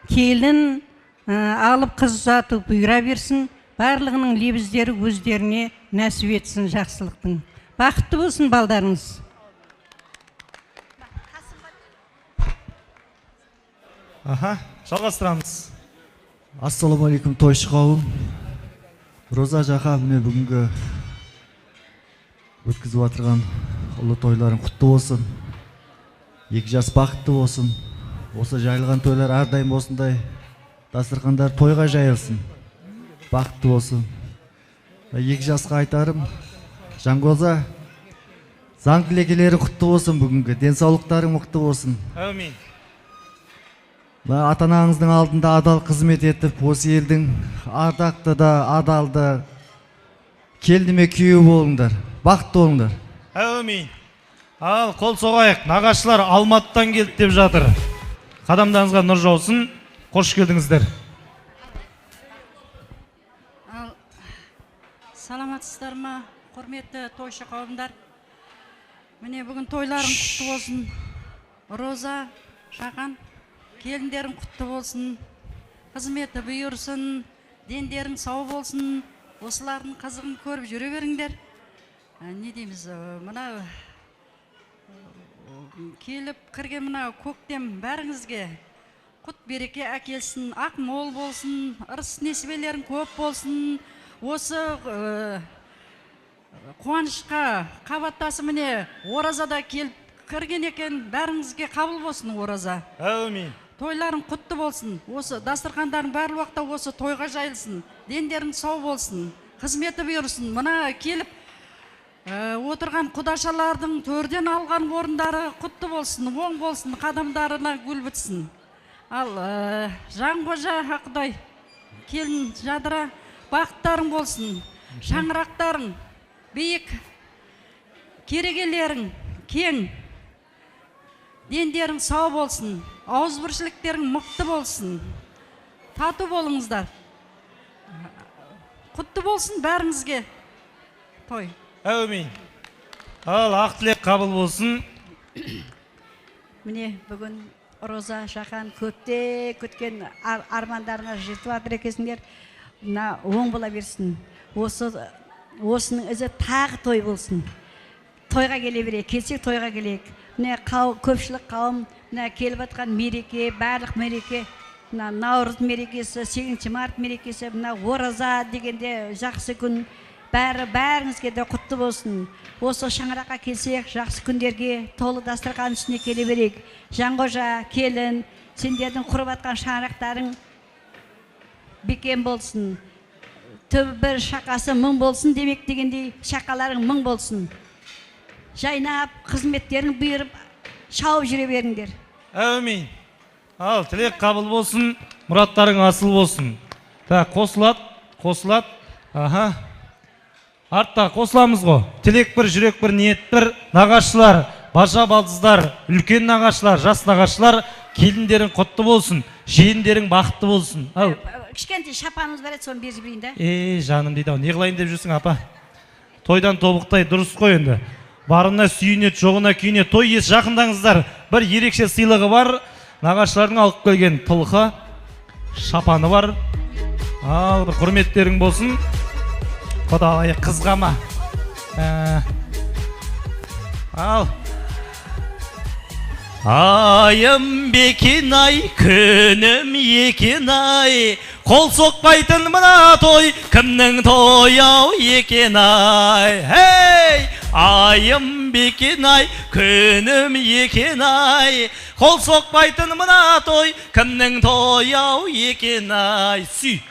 келін алып қыз ұзату бұйыра берсін. Барлығының лебіздері өздеріне нәсіп етсін жақсылықтың. Бақытты болсын балдарыңыз. Жалғастырамыз. Ассалаумағалейкум, тойшы қауым. Роза жақа міне бүгінгі өткізіп жатырған ұлы тойларың құтты болсын. 2 жас бақытты болсын. Осы жайылған тойлар әрдайым осындай дастархандар тойға жайылсын. Бақытты болсын. 2 жасқа айтарым, Жанғоза, заң тілекелері құтты болсын бүгінгі. Денсаулықтарың мықты болсын. Әумин. Ата-анаңыздың алдында адал қызмет етіп, осы елдің ардақты да адалды келдіме күйеу болыңдар. Бақытты болыңдар. Әумин. Ал қол соғайық. Нағашылар Алматыдан келді деп жатыр. Қадамдарыңызға нұр жаусын. Қош келдіңіздер. Саламатсыздар ма, құрметті тойшы қауымдар? Міне бүгін тойларың құтты болсын. Роза, Жақан, келіндерің құтты болсын. Қызметі бұйырсын, дендерің сау болсын. Осылардың қызығын көріп жүре беріңдер. Не дейміз, мына келіп кірген мына көктем бәріңізге құт береке әкелсін, ақ мол болсын, ырыс несібелерің көп болсын. Осы қуанышқа қабаттасы міне оразада келіп кірген екен, бәріңізге қабыл болсын ораза. Әумин. Тойларың құтты болсын. Осы дастархандарың бәр уақытта осы тойға жайылсын. Дендерің сау болсын. Қызметі бұйырсын. Мына келіп отырған құдашалардың төрден алған орындары құтты болсын, оң болсын, қадамдарына гүл бітсін. Ал Жанғожа Ақұдай, келін жадыра, бақыттарың болсын, шаңырақтарың биік, керегелерің кең, дендерің сау болсын, ауызбіршіліктерің мықты болсын, тату болыңыздар. Құтты болсын бәріңізге той. Әумин. Ал ақ тілек қабыл болсын. Міне бүгін Роза, Жақан көпте күткен армандарына жетіп жатыр екенсіңдер. Мына оң бола берсін. Осының ізі тағы той болсын. Тойға келе берейік, келсек тойға келейік. Міне көпшілік қауым келіп жатқан мереке, барлық мереке, Наурыз мерекесі, 8 март мерекесі, ораза дегенде жақсы күн. Бәріңізге де құтты болсын. Осы шаңыраққа келсек, жақсы күндерге толы дастархан үстіне келе берейік. Жанғожа, келін, сендердің құрып атқан шаңырақтарың бекем болсын. Түбі бір шақасы мың болсын демек дегендей, шақаларың мың болсын. Жайнап, қызметтерің бұйырып, шауып жүре беріңдер. Әумин. Ал тілек қабыл болсын, мұраттарың асыл болсын. Қосылат. Аха. Артта қосыламыз ғой. Тілек бір, жүрек бір, ниет бір. Нағашылар, бажа балдыздар, үлкен нағашылар, жас нағашылар, келіндерің құтты болсын, жиендерің бақытты болсын. Кішкентай шапанымыз бар еді, соны беріп жіберейін да. Жаным дейді, не қылайын деп жүрсің, апа? Тойдан тобықтай дұрыс қой енді. Барына сүйінет, жоғына күйінет. Той ес жақындаңыздар. Бір ерекше сыйлығы бар. Нағашылардың алып келген тылқы, шапаны бар. Ал, бір құрметтерің болсын. Құдай қызғама. Ал. Айым бекен ай, күнім екен ай, қол соқпайтын мына той, кімнің той ау екен ай. Хей! Айым бекен ай, күнім екен ай, қол соқпайтын мына той, кімнің той ау екен ай. Сүй.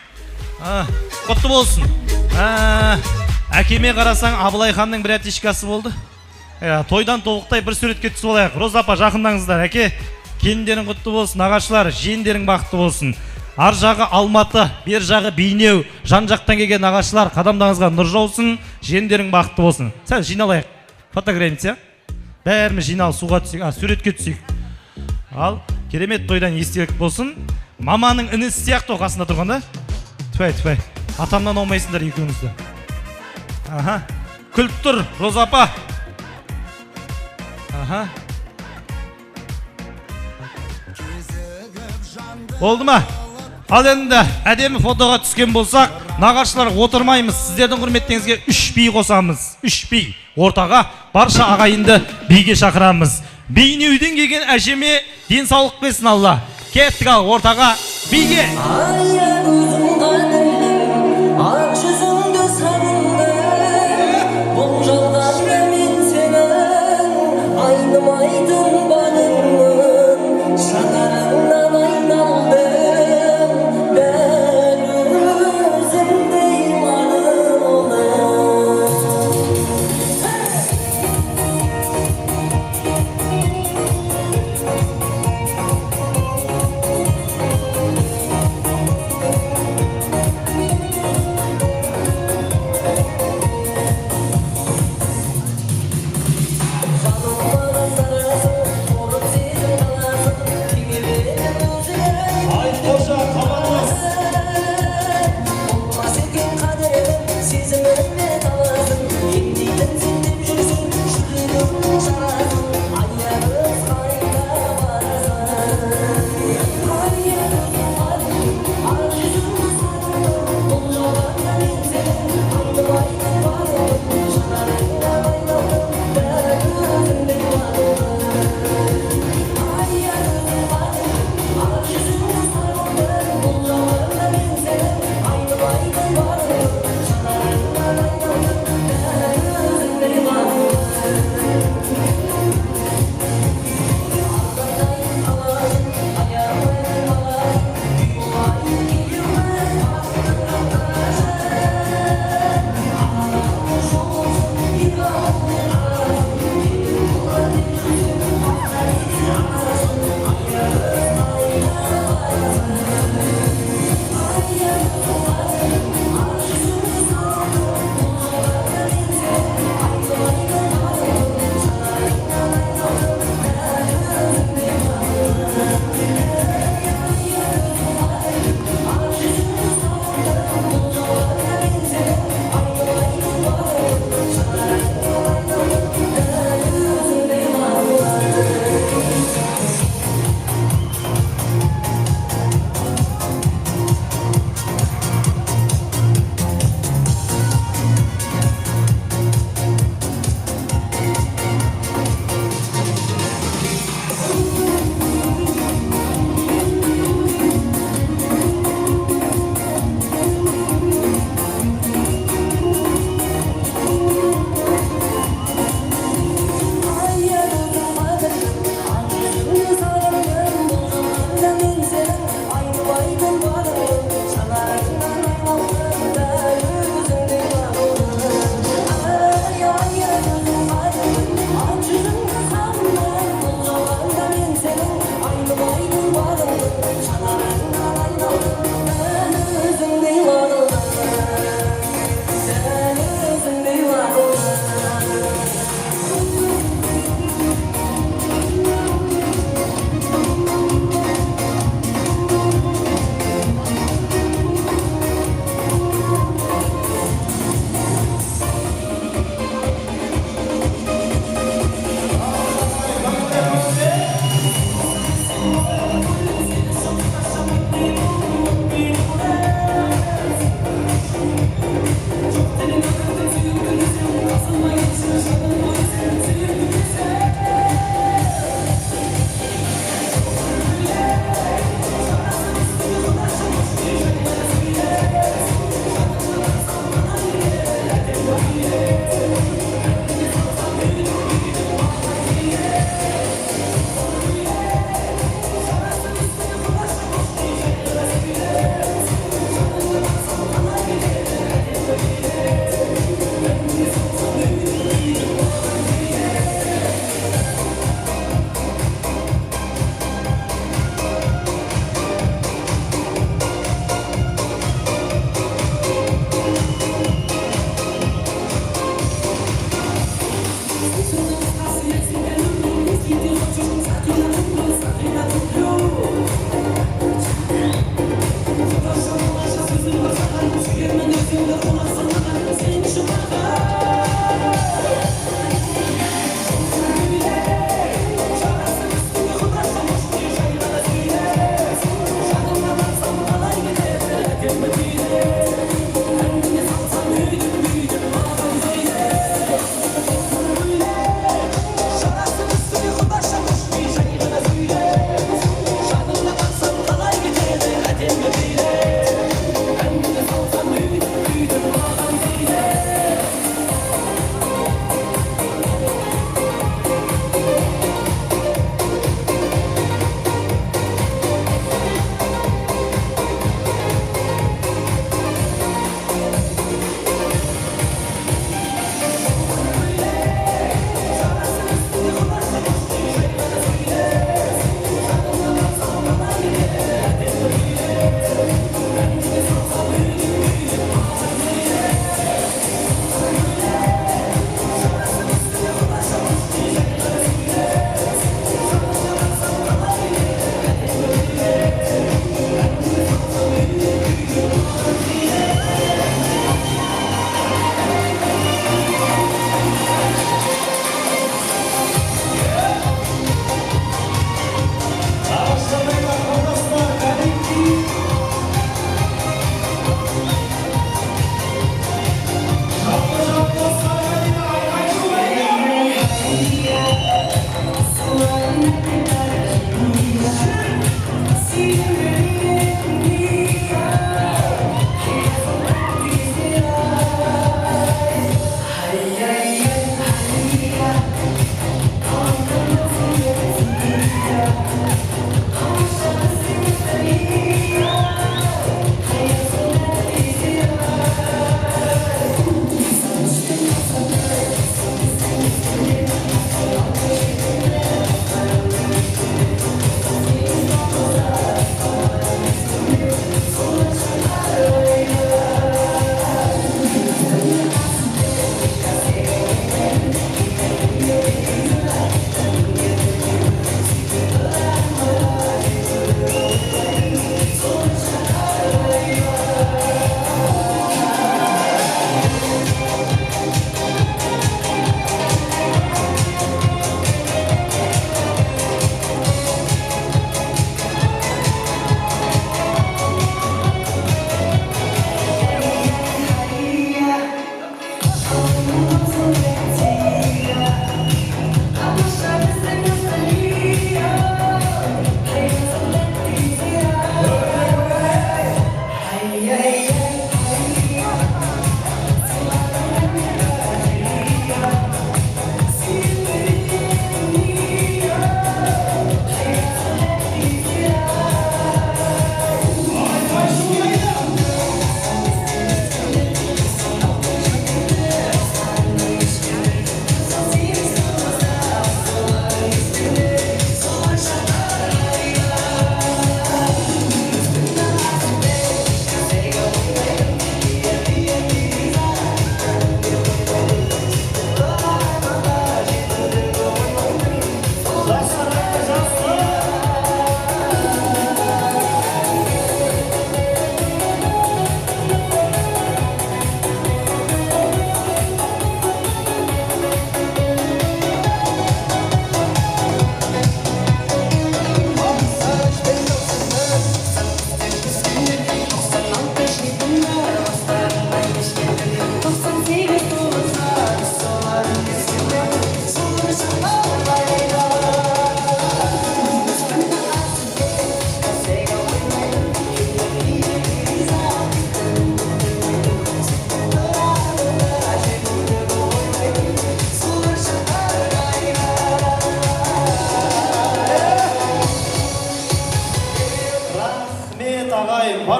Құтты болсын. Әкеме қарасаң Абылай ханның бір әтешкасы болды. Тойдан тобықтай бір суретке түсіп алайық. Роза апа, жақындаңыздар. Әке, келіндерің құтты болсын, ағашылар, жиендерің бақытты болсын. Ар жағы Алматы, бер жағы Бейнеу, жан жақтан келген ағашылар, қадамдарыңызға нұр жаусын, жиендерің бақытты болсын. Сәл жиналайық. Фотография. Бәріміз жинал, суға түсейік, суретке түсейік. Ал, керемет тойдан естелік болсын. Маманың інісі сияқты қасында тұрғанда. Түпәй. Атамнан алмайсыңдар екеуіңізді. Аха. Күліп тұр, Роза апа. Аха. Болды ма? Ал енді әдемі фотоға түскен болсақ, нағашылар отырмаймыз. Сіздердің құрметтеріңізге 3 би қосамыз. 3 би. Ортаға барша ағайынды биге шақырамыз. Бейнеуден келген әжеме денсаулық берсін Алла. Кеттік ал ортаға биге. Ақ жүзіңді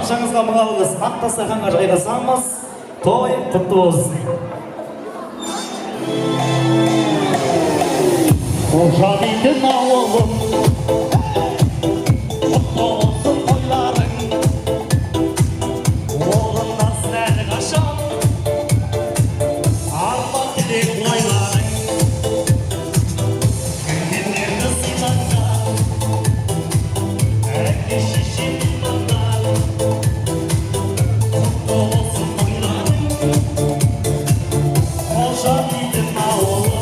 Ақшаңызға мыңалыңыз, ақ дастарханға жайғасамыз, той құтты болсын. Қожа дейтін ауылым, құтты болсын тойларың, орындасың әлі қашан, арман тілек ойларың, күнгендерді сыйлатқан, әке шеше меймандар, құтты болсын тойларың, қожа дейтін ауылым.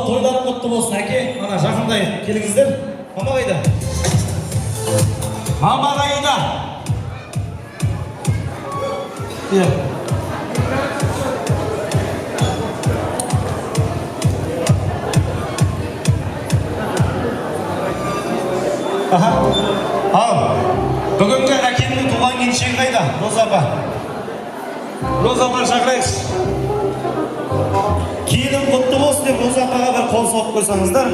Тойларың құтты болсын, әке, ана жақындай келіңіздер. Мама қайда? Мама қайда? Ал, бүгінгі әкемнің туған келіншегі қайда? Роза апа. Роза апа шақырайықшы. Келін құтты болсын деп Роза апаға бір қол соғып қойсаңыздар.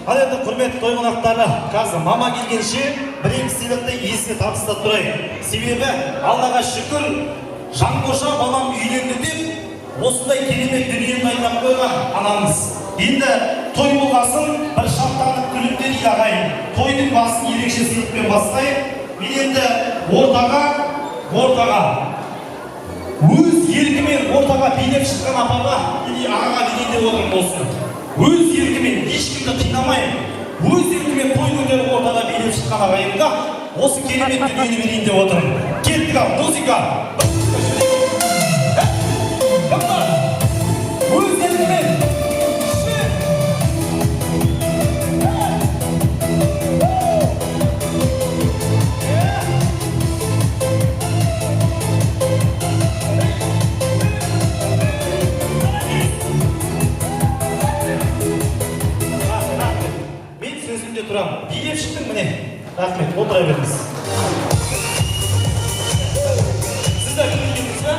Ал енді құрметті той қонақтары, қазір мама келгенше бір-екі сыйлықты есіне табыстап тұрайық. Себебі Аллаға шүкір, Жанқожа балам үйленді деп, осындай керемет дүниені дайындап қойған анамыз. Енді той болғасын, бір шаттанып күліп дейді ағайын. Тойдың басын ерекше сыйлықпен бастайық. Мен енді ортаға өз еркімен ортаға билеп шыққан апаға, ағаға деген де отырым болсын. Өз еркімен, ешкімді қинамайын. Өз еркімен той көтеріп ортаға билеп шыққан ағайынға осы керемет дүниені берейін деп отырым. Кеттік ал, музыка! Өз еркімен! Мен сөзімде тұрам. Билеп шықтың міне. Рахмет, отыра беріңіз. Сіздер кім келдіңіз ба?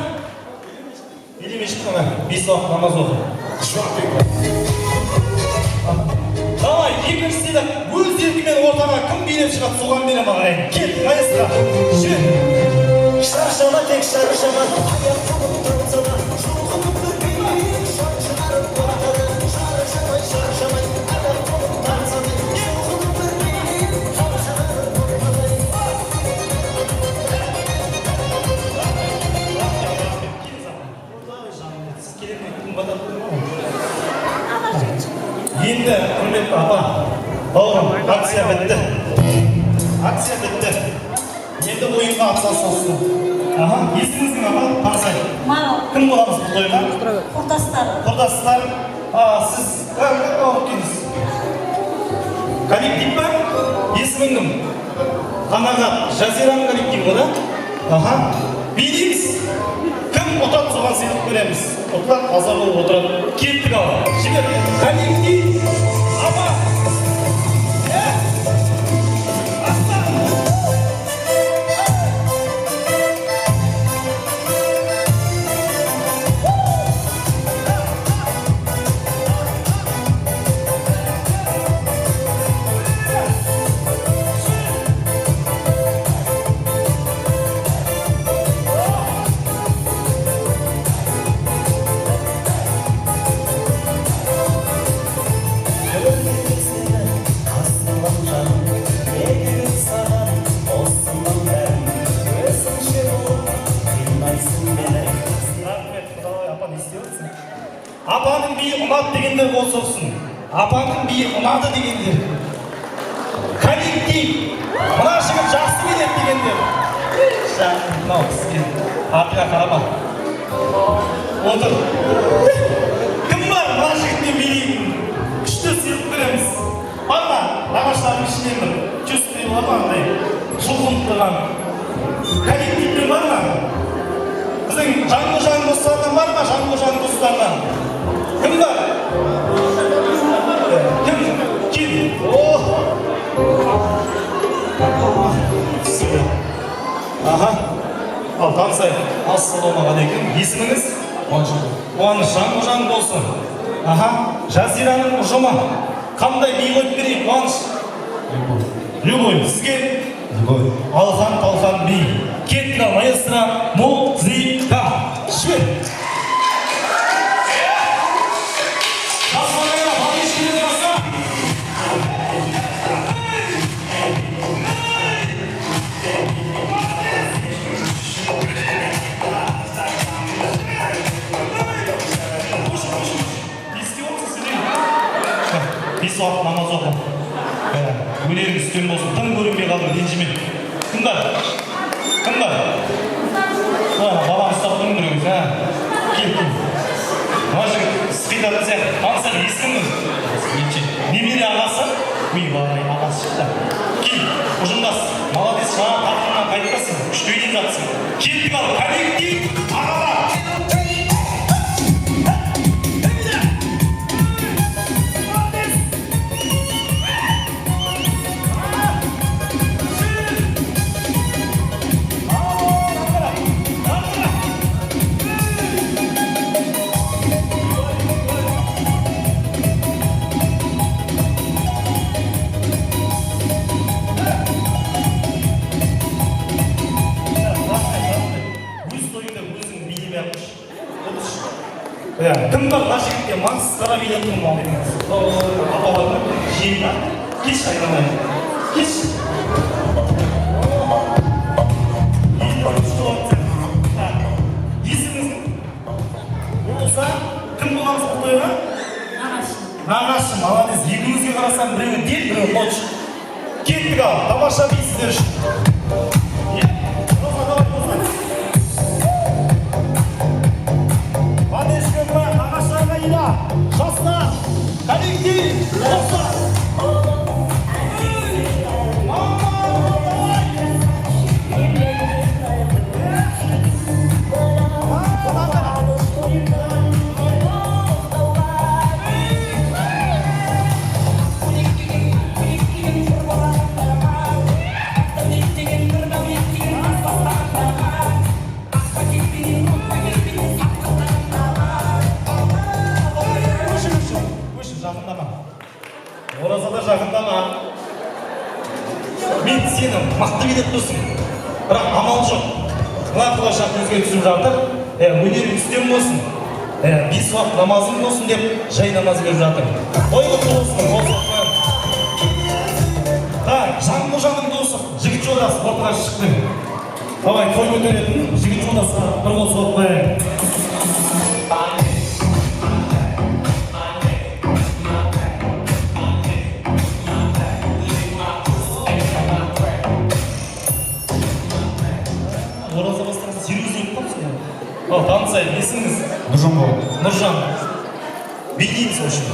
Билеме шықтың ба? 5 уақыт намаз оқы. Давай, екінші сыйлық. Өз еркімен ортаға кім билеп шығады, соған берем ағайын. Кел, қайсыға. Жүр. Шаршама, тек шаршама. Аяқ қолым тұрсана. Жұлқынып көрмейін. Шаршарып ортада. Шаршамай, шаршамай. Аяқ қолым тарсана. Жұлқынып көрмейін. Шаршарып ортада. Енді, құрметті апа, бауырым, акция бітті. Акция бітті. Енді ойынға атсалысасың. Есіңіздің апа, қарсай. Кім боламыз бұл тойға? Құрдастар. Құрдастар. Сіз бауыр келіңіз. Коллектив ба? Есімің кім? Қанағат, Жазираның коллективі да? Билейміз. Кім ұтады, соған сыйлық береміз. Ұтылады, азар болып отырады. Кеттік ал. Жібер. Коллектив. Апа. Апаның биі ұнады дегендер қол соқсын. Апаның биі ұнады дегендер. кәлектей. Мына жігіт жақсы билет дегендер. Мынау сізге артыңа қарама. Отыр. Кім бар мына жігіттен билейтін? Күшті сыйлық береміз. Бар ма? Нағаштардың ішінен бір жүзбей бар ма андай жұлқынып тұрған? Кәлектейтін бар ма? Біздің Жанқожаның достарынан бар ма? Жанқожаның достарынан? Кім бар? Кім? Аха, ал танысай. Ассалаумағалейкум. Есіміңіз? Қуаныш. Жанқожаның досы. Аха, Жазираның ұжымы. Қандай би қойып берейік, Қуаныш? Любой. Сізге? Любой. Алхан Талхан би. Кеттіға маэстро музыка. Швед. Бес уақыт намаз оқы. Өнеріңіз үстем болсын. Тым көрінбей қалдым, ренжіме. Кім бар? Кім бар? Балам ұстап тұрмын біреуіңіз, кел. Мына жігіт сықидатын сияқты. Танысаң, ескімің? Немере ағасы? Бай, ағасы шықты. Кел, ұжымдас. Молодец, жаңа тартқаннан қайтпасын. Күшті үйден жатсың. Кеттік ал, коллектив, ағалар. Кім бар мына жігітке маңсыз қара билетін апаларына жейін ба? Кеш қайрамай. Кеш. Есіміңіз болса, кім боламыз бұл тойға? Нағашы, молодец. Екеуіңізге қарасам, біреуі дел, біреуі қоч. Кеттік ал, тамаша би сіздер үшін. Жастар, коллектив, достар. Оразада жақындама. Мен сені мақты билет тұрсын. Бірақ амал жоқ. Мына құлашақ көзге түсіп жатыр. Өнерің үстем болсын. Бес уақыт намазың болсын деп жай намаз беріп жатыр. Той құтты болсын. Жанқожаның досы, жігіт жолдасы ортаға шықты. Давай, той көтеретін жігіт жолдасы бір қол соғып қояйын. Танысайын, есіңіз? Нұржан болады. Нұржан. Бекейміз үшін.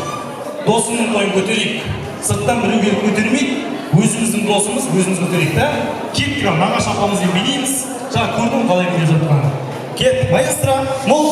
Досымның тойын көтерейік. Сырттан біреу келіп көтермейік. Өзіміздің досымыз, өзіміз көтерейік, да? Кеттік, нағаш апамызбен билейміз. Жаңа көрдім қалай билеп жатқан. Кет, маэстро, мол.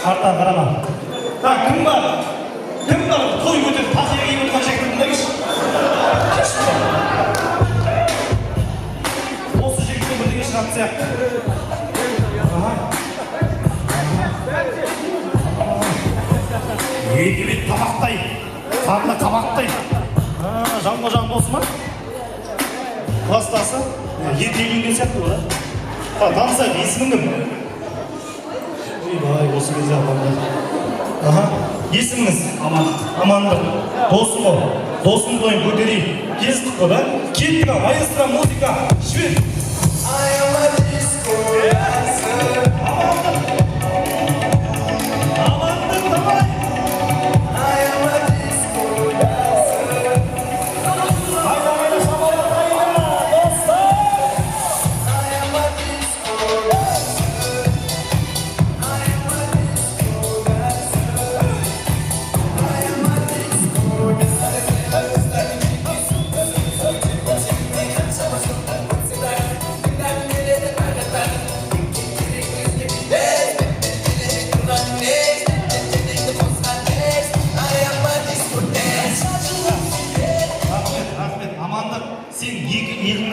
Артан қарама. Кім бар? Кім бар? Той көтер, тақия киіп отырған жігіттің кеш. Осы жігіттің бірдеңе шығатын сияқты. Екі бет табақтай, қарны қабақтай. Жанқожаның досы ма? Класстасы ертегінген сияқты ғой да. Танысайық, есімің кім? Ойбай, осы кезде апамдар. Есіміңіз? Амандық. Досым ғой. Досым тойын көтерейік. Келістік қой да? Кеттік, маэстро музыка. Швед.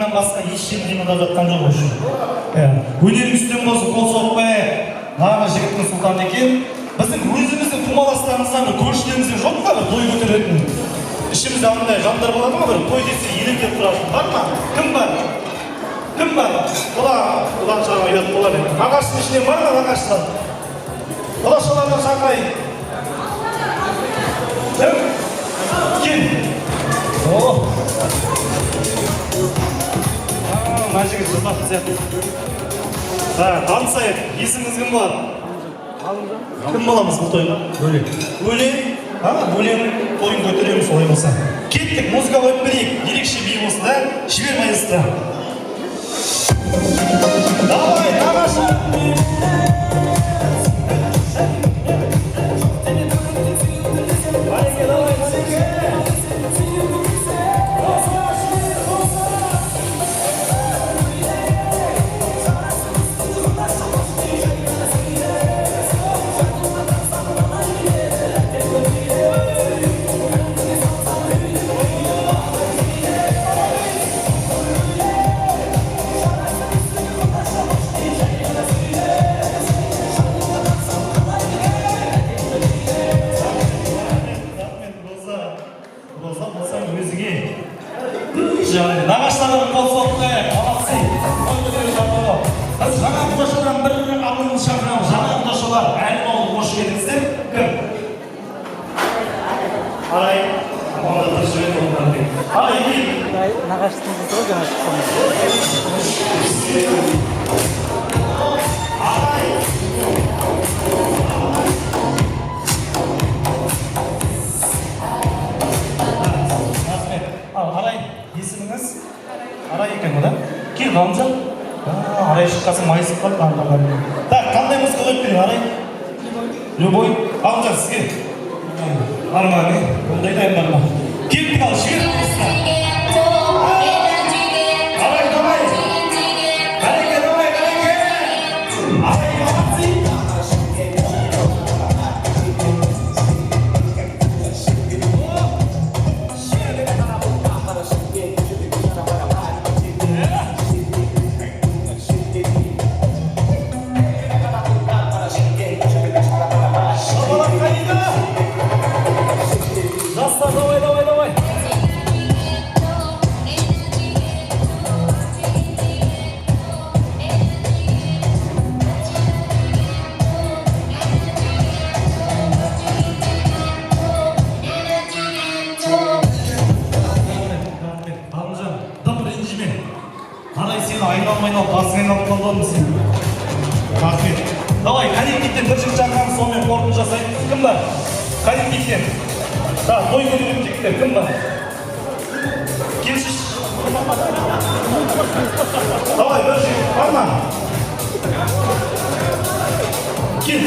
Басқа еш жерде қимылдап жатқан жоқ үшін. Өнерің үстем болсын, қол соқпай, нағыз жігіттің сұлтаны екен. Біздің өзіміздің тумаластарымыздан бір көршілерімізден жоқ па бір той көтеретін? Ішімізде андай жандар болады ма бір той десе елеңдеп тұратын? Бар ма? Кім бар? Кім бар? Бұлан шаға ұят болады. Ағаштың ішінен бар ма ағаштан? Құлашалардан шақырайын. Кім? Мына жігіт жұртақты сияқты. Танысайық, есіміңіз кім болады? Кім боламыз бұл тойға? Бөлек. Бөлек? Бөлек тойын көтереміз олай болса. Кеттік, музыка қойып берейік. Ерекше би болсын да? Жібер маэстро. Давай, нағашы! Нағаштарым қол соқты, қалақсы, қой көтеріп жатыр. Біз жаңа құдашадан бір алыңыз шақырам, жаңа құдашалар, әлі олы қош келіңіздер. Кім? Арай, онда дұрыс жөйт олдар дейм. Арай, кел. Нағаштың қызы ғой жаңа Арай екен ғой да? Кел, ғалымжан. Арай шыққасын майысып қалды ғалымжан. Так, қандай музыка қойып берейін, Арай? Любой. Ғалымжан, сізге. Арманы, ондай дайындар ма? Кеттік ал, жібер музыка. Арай, давай. Қареке, давай, қареке. Арай, молодцы. Давай. Ғалымжан, дым ренжіме. Арай сені айналып басың айналып қалдың сен. Рахмет. Давай, коллективтен бір жігіт шақырамыз, сонымен қорытынды жасайық. Кім бар? Коллективтен. Той көтеріп жігіттер, кім бар? Келшіш. Давай, бір жігіт, бар ма? Кел.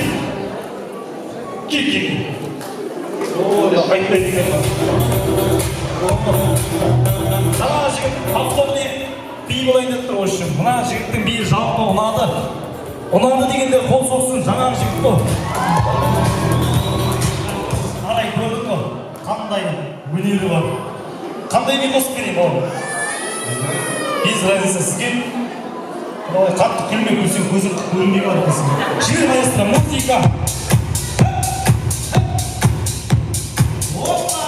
Кел. Қайтпайды екен. Мына жігіт автобіне би болайын деп тұр үшін. Мына жігіттің биі жалпы ұнады. Ұнады дегенде қол соқсын, жаңағы жігіт қой. Арай, көрдің ғой, қандай өнері бар. Қандай би қосып берейін ол? Без разница сізге. Қатты күлме, көрсең көзің көрінбей қалады дейсің. Жібер маэстро, музыка. Опа!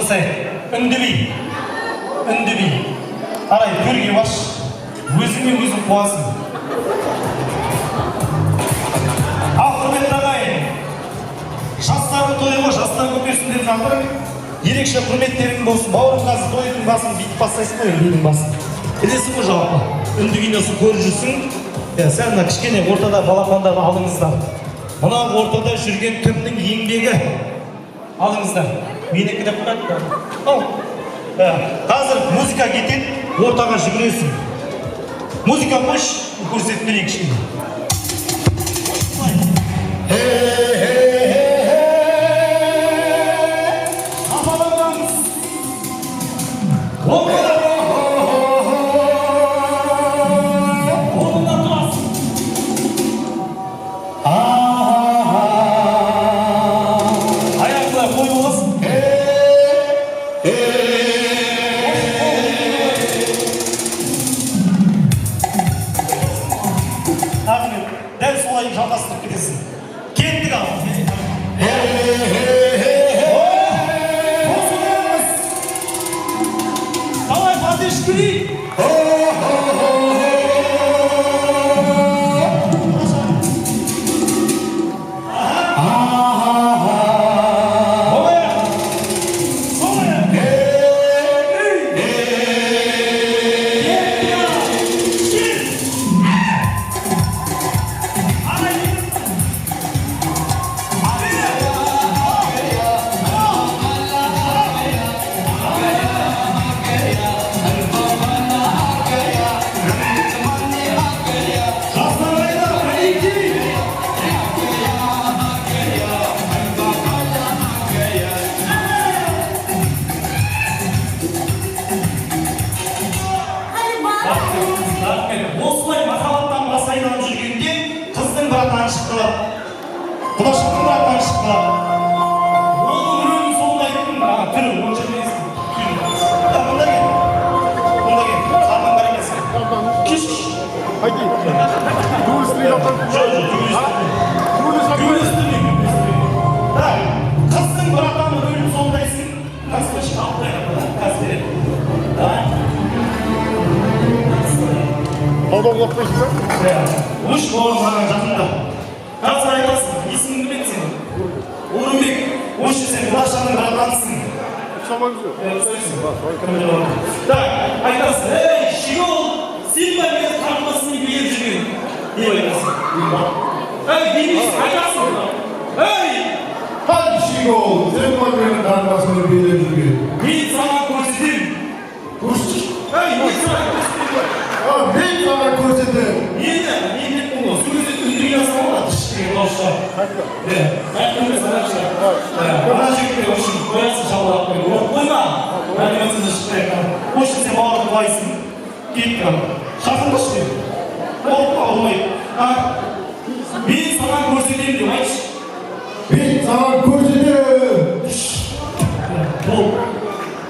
жасайық. Үндемей. Арай, төрге баш. Өзіңмен өзің қуасың. Ал құрметті ағайын, жастардың тойы ғой, жастар көтерсін деп жатыр. Ерекше құрметтерің болсын. Бауырым қазір тойдың басын бүйтіп бастайсың ғой, үйдің басын. Білесің ғой жалпы. Үнді киносын көріп жүрсің. Сәл мына кішкене ортада балапандарды алыңыздар. Мына ортада жүрген кімнің еңбегі? Алыңыздар. Менікі деп тұрады. Ал. Қазір музыка кетеді, ортаға жүгіресің. Музыка қош, көрсетіп берейін кішкене. Дәл солай жалғастырып кетесің. Кеттік ал. Давай, подышкри. Осылай махаббаттан бас айналып жүргенде қыздың братан шықты. Құдашықтың братан шықты. Оның рөлін сомдайтын түрі, онша емессің. Мұнда кел. Сарман бар емессің. Кеш. Қайди. Қыздың братан рөлін сомдайсың. Қазір шықпай. Қолдау қойсың ба? Өш бауырым маған жақында. Қазір айтасың, есіміңді білет сен. Орынбек, өш сен Құдашаның братансың. Так, айтасың, ей, Шигол, сен ба менің қарындасымды билеп жүрген? Не айтасың? Ей, демейсің, айтасың. Ей! Қай Шигол, сен ба менің қарындасымды билеп жүрген? Мен саған көрсетем. Көрсетші. Ей, мен саған көрсетем. Мен саған көрсетем. Енді, бұл сөзді үндіге асқан ола, түшкіге қауышқа. Әкімді сағашқа. Мына жекте үшін қоясың шабылап қойды. Қойма. Әкімді шықпайқан. Қойшы сен бауырды қылайсың. Кеткен. Шақырмыш ден. Олыққа олмай. Мен саған көрсетем деп айтшы. Мен саған көрсетем. Бол.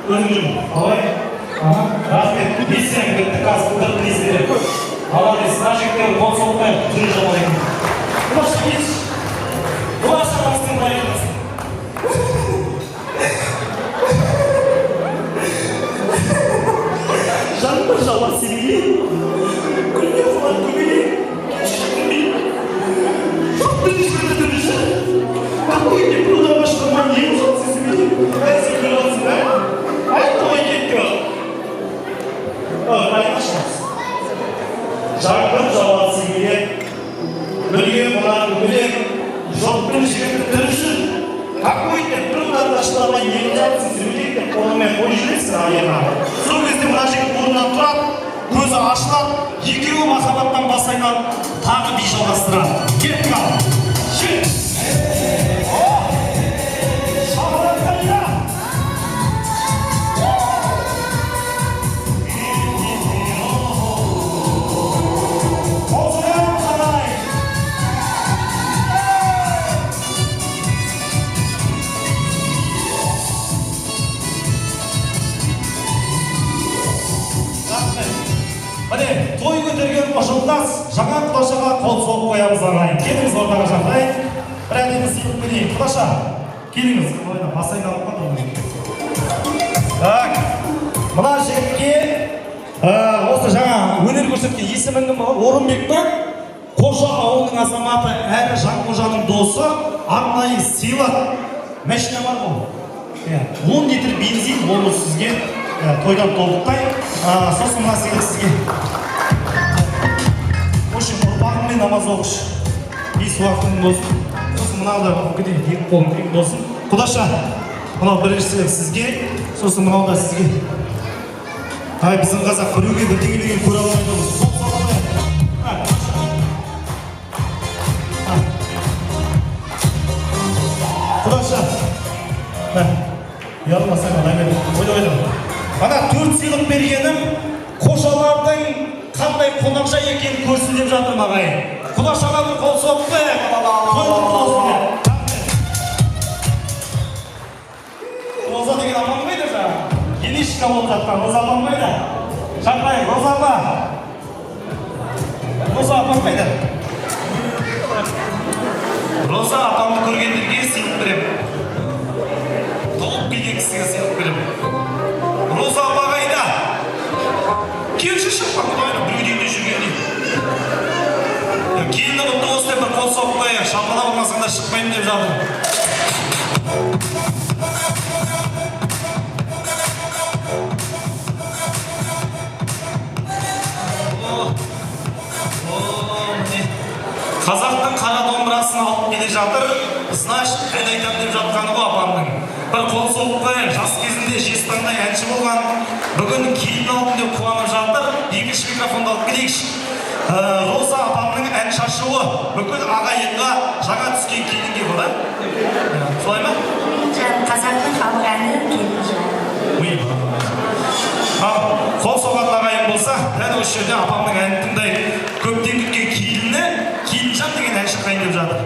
Өзің жүрм. Алай. Рахмет, бесен бітті қазір бұдырды естері. Алады, стажиктері қол соқпай жүрі жамалайын. Құлашы кетші. Құлашы ағасының байырмасын. Жанымды жала семейін. Күлге құлар көмейін. Күмейін. Жоқты жүрді дүріші. Қақой деп бұлда башқырман ең жоқ сезімейін. Әсі көрілсің, Айтты ғой кетті ол. Айтқышымыз. Жарқын жауасы келек, бірге бұлар бөлек, жоқтың жігіті түрішін. Қақой деп бір ұлардаштарға ең жатсың сөйлек деп қолымен қой жүресің айына. Сол кезде мұна жігіт орнынан тұрады, көзі ашылады, екеуі махаббаттан бас айналып, тағы би жалғастырады. Кеттік ал. Жет! Міне, той көтерген жолдас жаңа Құдашаға қол соғып қоямыз ағайын. Келіңіз ортаға жақайын. Бір әдемі сыйлық берейін. Құдаша, келіңіз. Бас айналып қалды. Так, мына жігітке осы жаңа өнер көрсеткен есімің кім? Орынбек па? Қожа ауылының азаматы әрі Жанқожаның досы арнайы сыйлық. Машина бар ғой? 10 литр бензин болу сізге тойдан толықтай. Сосын мына сыйлық сізге. Осы ұрпағыңмен намаз оқыш. Бес уақытың болсын. Сосын мынау да екі қолың тең болсын. Құдаша, мынау бірінші сыйлық сізге, сосын мынау да сізге. Ай, біздің қазақ біреуге бірдеңелеген көре алмайды. Құдаша, ұялмасаң алайын. Ойлайды. Ана 4 сыйлық бергенім қожалардың қандай қонақжай екенін көрсін деп жатырмын ағайын. Құдашаға бір қол соқты. Роза деген аман қайда жаңа? Енешка болып жатқан Роза апам қайда? Шақырайық, Роза апа. Роза апам қайда? Роза апамды көргендерге сыйлық беремін. Толып келген кісіге сыйлық беремін. Роза апа қайда? Келші шықпа, құдайына біреуден де жүргенде. Келіні құтты болсын деп бір қол соғып қояйық. Шапалақ болмасаң да шықпаймын деп жатыр. Қазақтың қара домбырасын алып келе жатыр. Значит, қайда айтам деп жатқаны ғой апамның. Бір қол соғып қояйық. Жас кезінде жезтаңдай әнші болған. Бүгін келін алдым деп қуанып жатыр. Екінші микрофонды алып келейікші. Роза апамның ән шашуы бүкіл ағайынға жаңа түскен келінге бұл, солай ма? Қазақтың халық әні келін жағы. Қол соғатын ағайын болса, дәл осы жерде апамның әнін тыңдайық. Көптен күткен келіні Келінжан деген ән шырқайын деп жатыр.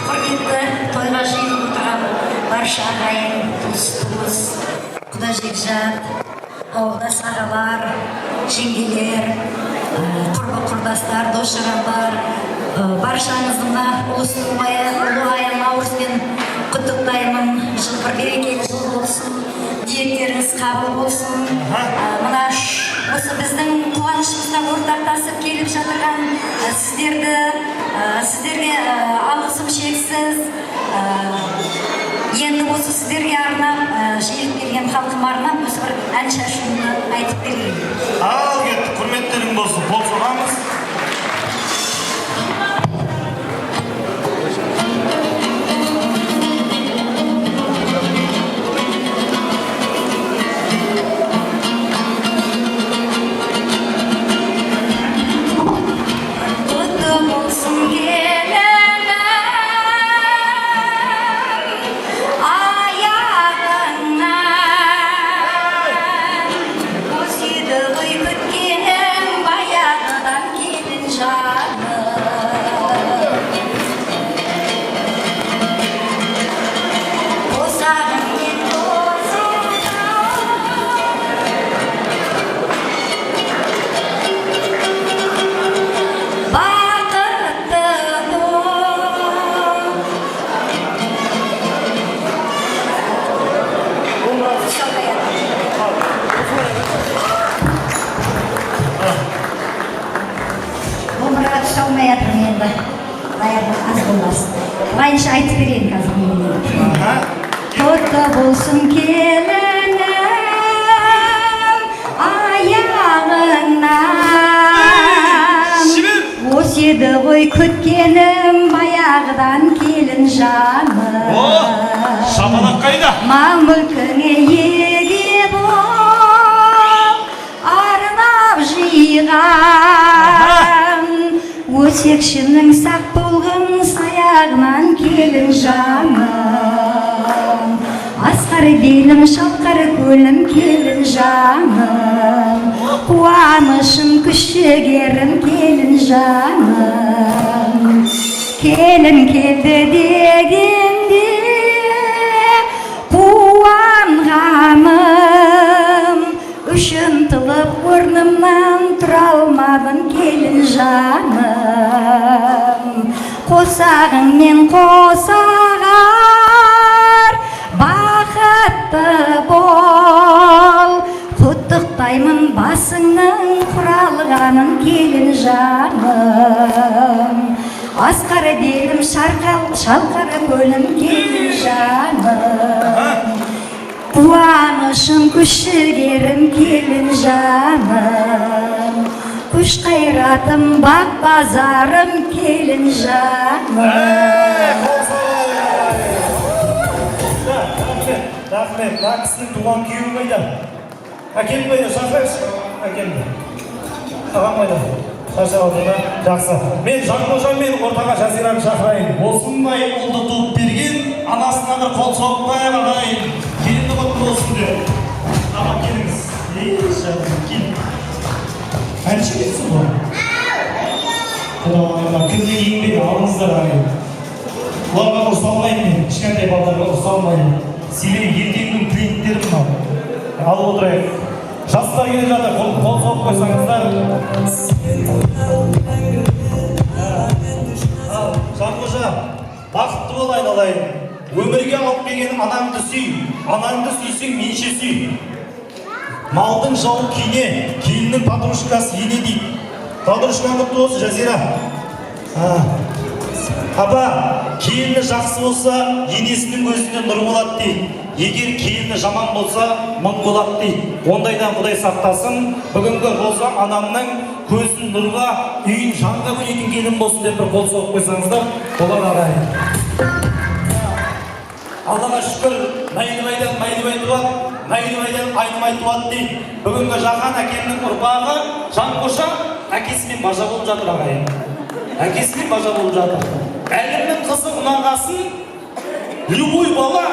Құрметті тойға жиылып отырған барша ағайын, туыс, құда жекжат, ауылдас ағалар, жеңгелер, құрбы-құрдастар, дос-жарандар, баршаңызды ұлыстың ұлы айы Наурызбен құттықтаймын. Жыл бір берекелі жыл болсын, ниеттеріңіз қабыл болсын. Мына осы біздің қуанышымызға ортақтасып келіп жатырған сіздерге алғысым шексіз. Енді осы сіздерге арнап, жиылып келген халқым арнап, осы бір ән шашуымды айтып берейін. Ал кетті, құрметтерің болсын, қол соғамыз. Ayınca ayıp vereyim kazanım. Kutlu bulsun gelinim ayağından. Osiydi koy kütkenim bayağıdan kelin canım. Şapalak kayda. Mamülküne yegi bol arnab jıyğan. Өсекшінің сақ болғын саяғынан келін жаным. Асқар белім шалқар көлім келін жаным. Қуанышым күшігерім келін жаным. Келін келді дегенде қуанғаным. Үшін тылып орнымнан тұра алмадым келін жаным. Қос құрсағыңмен қосағар бақытты бол. Құттықтаймын басыңның құралғанын келін жаным. Асқары белім шалқары көлім келін жаным. Қуанышым күш жігерім келін жаным. Күш қайратым бақ базарым келін жаным. Рахмет, кісінің туған күйеуі қайда? Әкем қайда, шақырайықшы. Әкем. Ағам қайда? Шашырауында жақсы. Мен Жанқожамен ортаға Жазираны шақырайын. Осындай ұлды туып берген, анасына бір қол соқпайық ағайын. Келінді құтты болсын деп. Ағам келіңіз. Кел. Әнші келсін ғой? Құдаларына күнде еңбек алыңыздар ағайын. Бұларға ұрсалмайын мен, кішкентай балаларға ұрсалмайын. Себебі ертеңнің клиенттерім мынау. Алып отырайық. Жастар келе жатыр, қол соғып қойсаңыздар. Жанқожа, бақытты бол айналайын. Өмірге алып келген анаңды сүй, анаңды сүйсең менше сүй. Малдың жауы кине, келіннің подружкасы ене дейді. Подружкаң құтты болсын, Жазира. Апа, келіні жақсы болса, енесінің көзінде нұр болады дейді. Егер келіні жаман болса, мың болады дейді. Ондайдан Құдай сақтасын. Бүгінгі Роза анамның көзін нұрға, үйін жанға бөлетін келін болсын деп бір қол соғып қойсаңыздар, болады ағайын. Аллаға шүкір, Найдыбайдан Майдыбай туады, Майдыбайдан Айнымай туады дейді. Бүгінгі Жақан әкемнің ұрпағы Жанқожа әкесімен бажа болып жатыр ағайын. Әкесімен бажа болып жатыр. Әлімнің қызы ұнағасын, любой бала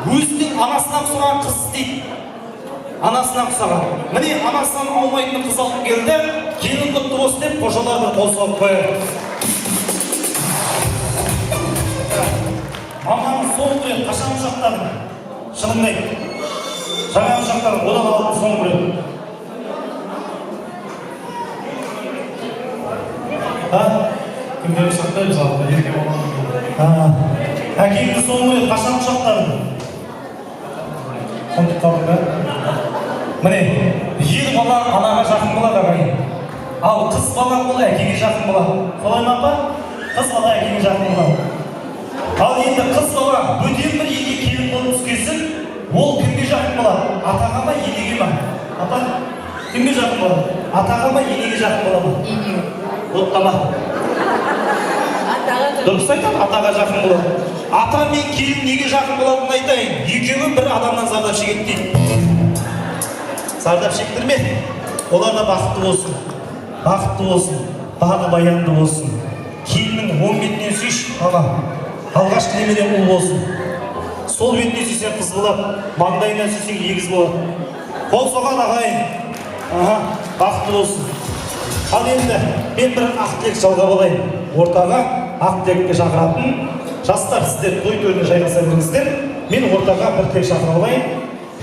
өзінің анасынан ұқсаған қыз дейді. Анасынан ұқсаған. Міне анасынан аумайтын қыз алып келді, келін құтты болсын деп қожалар бір қол соғып қояды. Маманың соңғы рет қашан ұшақтадың? Шынымды айт. Жаңа ұшақтадың, одан алып соңғы рет. Кімдер ұшақтаймыз алып, ерке болған. Әкеңді соңғы рет қашан ұшақтадың? Қондық қалдың ба? Міне, ер бала анаға жақын болады ағайын. Ал қыз бала ол әкеге жақын болады. Солай ма апа? Қыз бала әкеге жақын болады. Ал енді қыз бала бөтен бір елге келін болып түскесін, ол кімге жақын болады? Атаға ма, енеге ма? Апа, кімге жақын болады? Атаға ма, енеге жақын болады? Енеге. Оттама. Дұрыс айтады, атаға жақын болады. Ата мен келін неге жақын болатынын айтайын. Екеуі бір адамнан зардап шегеді дейді. Зардап шектірме. Олар да бақытты болсын. Бақытты болсын. Бағы баянды болсын. Келіннің оң бетінен сүйші, ана. Алғашқы немеден ұл болсын. Сол бетінен сүйсең қыз болады. Маңдайынан сүйсең егіз болады. Қол соған ағайын. Бақытты болсын. Ал енді мен бір ақ тілек жалғап алайын. Ортаға ақ тілекке шақыратын. Жастар сіздер той төріне жайғаса беріңіздер. Мен ортаға бір тілек шақырып алайын.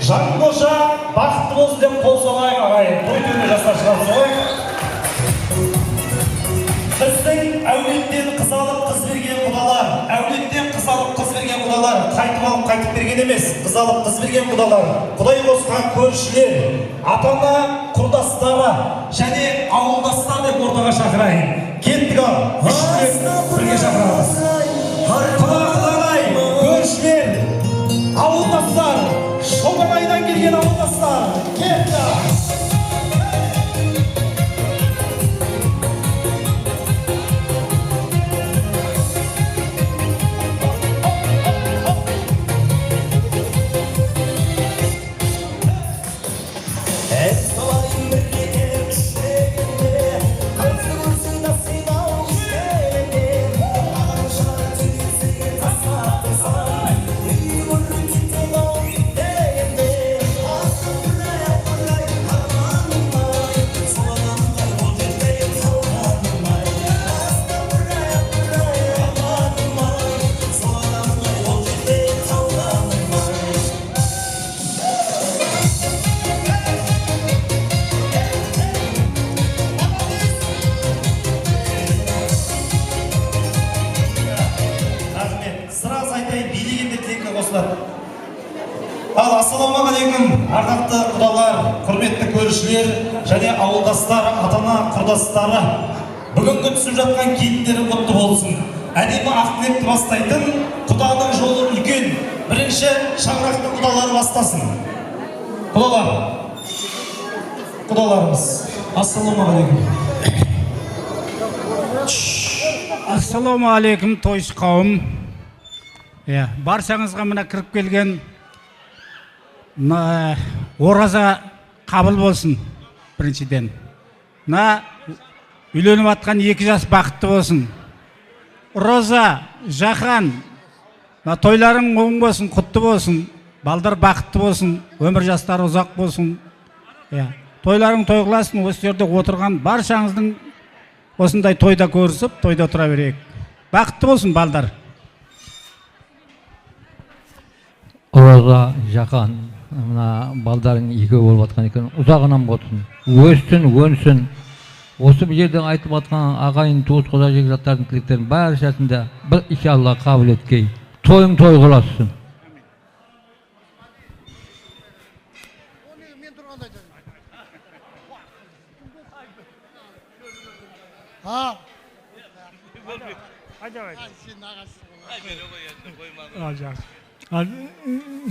Жанқожа бақытты болсын деп қол соғайық ағайын. Той төріне жастар шығарып соғайық. Біздің әулеттен қыз алып қыз берген құдалар, әулеттен қыз алып қыз берген құдалар, қайтып алып қайтып берген емес, қыз алып қыз берген құдалар, Құдай қосқан көршілер, ата-ана құрдастары және ауылдастар деп ортаға шақырайын. Кеттік ал, бірге шақырамыз. Құда-құдағай, көршілер, ауылдастар, Шобанайдан келген ауылдастар, кеттік! қосылады. Ал ассалаумағалейкум, ардақты құдалар, құрметті көршілер және ауылдастар, ата-ана құрдастары. Бүгінгі түсіп жатқан кейіндері құтты болсын. Әдемі ақ-тілекті бастайтын құданың жолы үлкен. Бірінші шаңырақты құдалар бастасын. Құдаларымыз. Ассалаумағалейкум. Ассалаумағалейкум, тойшы қауым. Баршаңызға мына кіріп келген ораза қабыл болсын, біріншіден. Үйленіп атқан 2 жас бақытты болсын. Роза, Жахан, тойларың оң болсын, құтты болсын. Балдар бақытты болсын, өмір жастары ұзақ болсын. Тойларың той қыласын, осы жерде отырған баршаңыздың осындай тойда көрісіп, тойда тұра берейік. Бақытты болсын балдар. Роза, Жахан, мына балдарың екеу болып атқан екен, ұзағынан болсын, өссін, өнсін. Осы бір жерден айтып атқан ағайын, туыс, құда жекжаттардың тілектерін баршасында бір иншалла қабыл еткей. Тойың той қыласың.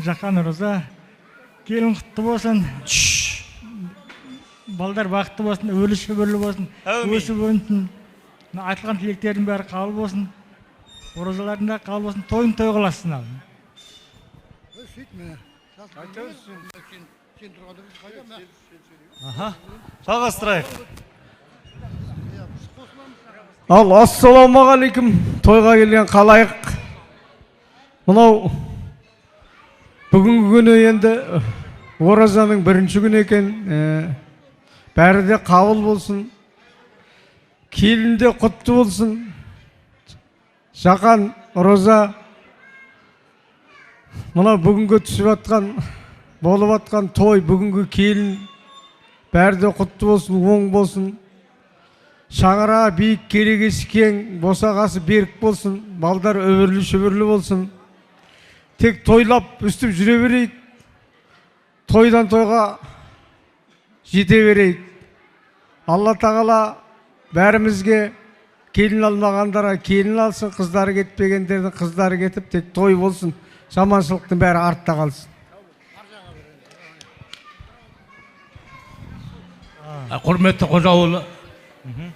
Жақан Роза, келін құтты болсын, балдар бақытты болсын, өлі шөбірлі болсын, өсіп өнсін, айтылған тілектердің бәрі қабыл болсын, оразалардың да қабыл болсын, тойын той қыласын. Жалғастырайық. Ал, ассалаумағалейкум, тойға келген қалайық. Мынау бүгінгі күні енді оразаның бірінші күні екен, бәрі де қабыл болсын, келін де құтты болсын. Жақан, Роза, мына бүгінгі түсіп атқан, болып атқан той, бүгінгі келін бәрі де құтты болсын, оң болсын. Шаңыра биік, керегесі кең, босағасы берік болсын, балдар өбірлі шөбірлі болсын. Тек тойлап үстіп жүре берейік, тойдан тойға жете берейік. Алла тағала бәрімізге келін алмағандарға келін алсын, қыздары кетпегендердің қыздары кетіп, тек той болсын, жаманшылықтың бәрі артта қалсын. Құрметті қожа ауылы,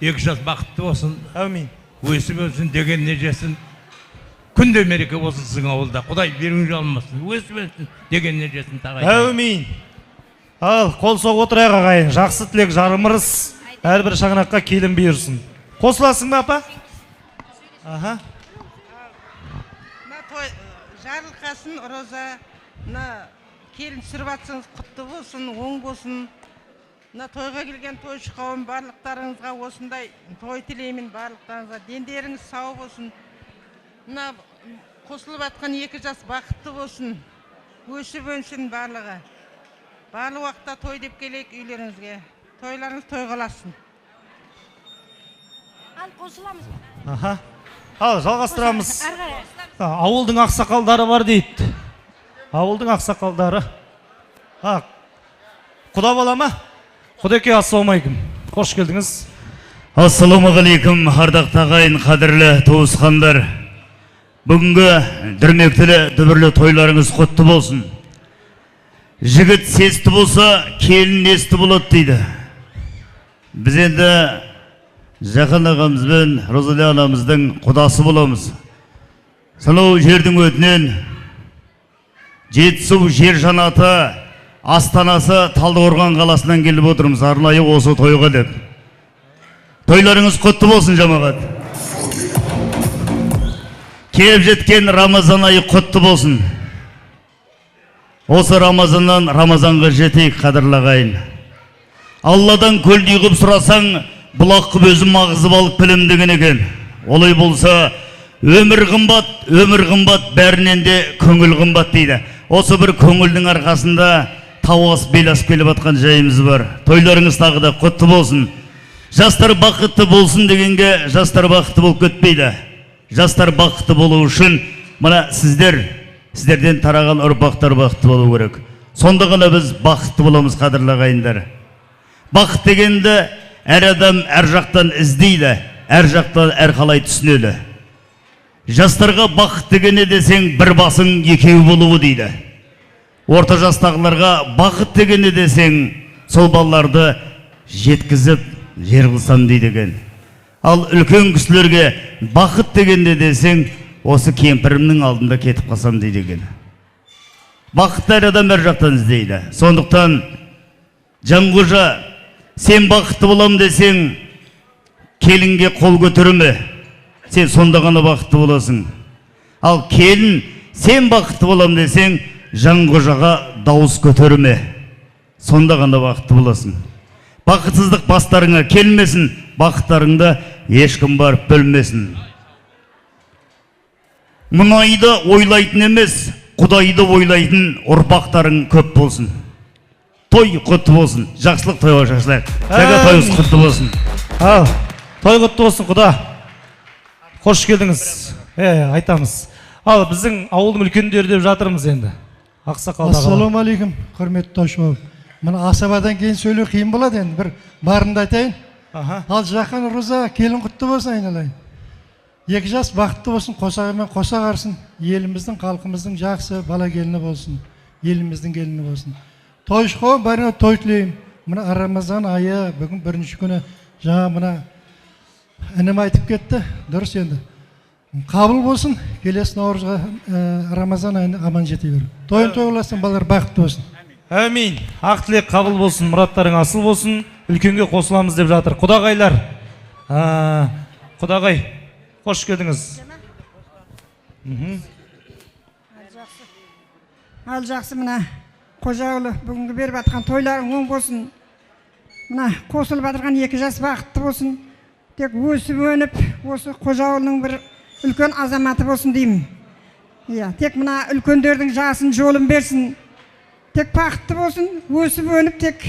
2 жас бақытты болсын. Әмин. Өсіп өсін деген нежесін. Күнде мереке болсын сіздің ауылда. Құдай берің жалмасын. Өсіп өсін деген нежесін тағайын. Әмин. Ал, қол соқ отырайық ағайын. Жақсы тілек жарымырыз. Әрбір шаңыраққа келін бұйырсын. Қосыласың ба, апа? Аха. Жарылқасын, Роза, келін сүріп атсыңыз құтты болсын, оң болсын. Тойға келген тойшы қауым барлықтарыңызға осындай той тілеймін, барлықтарыңызға дендеріңіз сау болсын. Қосылып атқан 2 жас бақытты болсын, өсіп өнсін барлығы. Барлы уақытта той деп келейік үйлеріңізге. Тойларыңыз той қаласын. Ал қосыламыз. Аха. Ал, жалғастырамыз. Ауылдың ақсақалдары бар дейді. Ауылдың ақсақалдары. Құда бала ма? Құдеке, ассалаумағалейкум. Қош келдіңіз. Ассалаумағалейкум, ардақты ағайын, қадірлі туысқандар. Бүгінгі дүрмектілі дүбірлі тойларыңыз құтты болсын. Жігіт сесті болса, келін есті болады дейді. Біз енді Жахан ағамызбен Розалия анамыздың құдасы боламыз. Сонау жердің өтінен Жетісу жер жанаты Астанасы Талдықорған қаласынан келіп отырмыз, арнайы осы тойға деп. Тойларыңыз құтты болсын, жамағат. Келіп жеткен Рамазан айы құтты болсын. Осы Рамазаннан Рамазанға жетейік, қадірлі ағайын. Алладан көлдей қып сұрасаң, бұлақ қып өзім ағызып алып білім деген екен. Олай болса, өмір қымбат, бәрінен де көңіл қымбат дейді. Осы бір көңілдің арқасында тауас белас келіп атқан жайымыз бар. Тойларыңыз тағы да құтты болсын. Жастар бақытты болсын дегенге, жастар бақытты болып кетпейді. Жастар бақытты болу үшін, мына сіздер сіздерден тараған ұрпақтар бақытты болу керек. Сонда ғана біз бақытты боламыз, қадірлі ағайындар. Бақыт дегенді әр адам әр жақтан іздейді, әр жақтан әр қалай түсінеді. Жастарға бақыт дегені десең, бір басың екеу болуы дейді. Орта жастағыларға бақыт дегені десең, сол балаларды жеткізіп жер қылсам дейді екен. Ал үлкен кісілерге бақыт дегенде десең, осы кемпірімнің алдында кетіп қалсам дейді екен. Бақытты әр адам әр жақтан іздейді. Сондықтан Жанғожа, сен бақытты болам десең, келінге қол көтерме, сен сонда ғана бақытты боласың. Ал келін, сен бақытты болам десең, Жанғожаға дауыс көтерме, сонда ғана бақытты боласың. Бақытсыздық бастарыңа келмесін, бақыттарыңда ешкім барып бөлмесін. Мұнайды ойлайтын емес, Құдайды ойлайтын ұрпақтарың көп болсын. Той құтты болсын, жақсылық тойға жақсылық. Жаңа тойыңыз құтты болсын. Той құтты болсын, Құда. Қош келдіңіз. Айтамыз. Ал біздің ауылдың үлкендері деп жатырмыз енді. Ақсақалдағы. Ассалаумағалейкум, құрметті Тойшығұл. Мына асабадан кейін сөйлеу қиын болады енді, бір барымды айтайын. Ал Жақан Роза, келін құтты болсын айналайын. 2 жас бақытты болсын, қосағымен қоса қарсын. Еліміздің, халқымыздың жақсы бала келіні болсын. Еліміздің келіні болсын. Тойшығұл, бәріне той тілеймін. Мына Рамазан айы, бүгін 1-ші күні жаңа мына інім айтып кетті. Дұрыс енді. Қабыл болсын, келесі Наурызға Рамазан айына аман жете бер. Тойын той боласын, балалар бақытты болсын. Әмин. Ақ тілек қабыл болсын, мұраттарың асыл болсын, үлкенге қосыламыз деп жатыр. Құдағайлар. Құдағай, қош келдіңіз. Ал жақсы, мына Қожаұлы, бүгінгі беріп атқан тойларың оң болсын. Мына қосылып атырған 2 жас бақытты болсын. Тек өсіп өніп, осы Қожаұлының бір үлкен азаматы болсын деймін. Тек мына үлкендердің жасын жолын берсін. Тек бақытты болсын, өсіп өніп, тек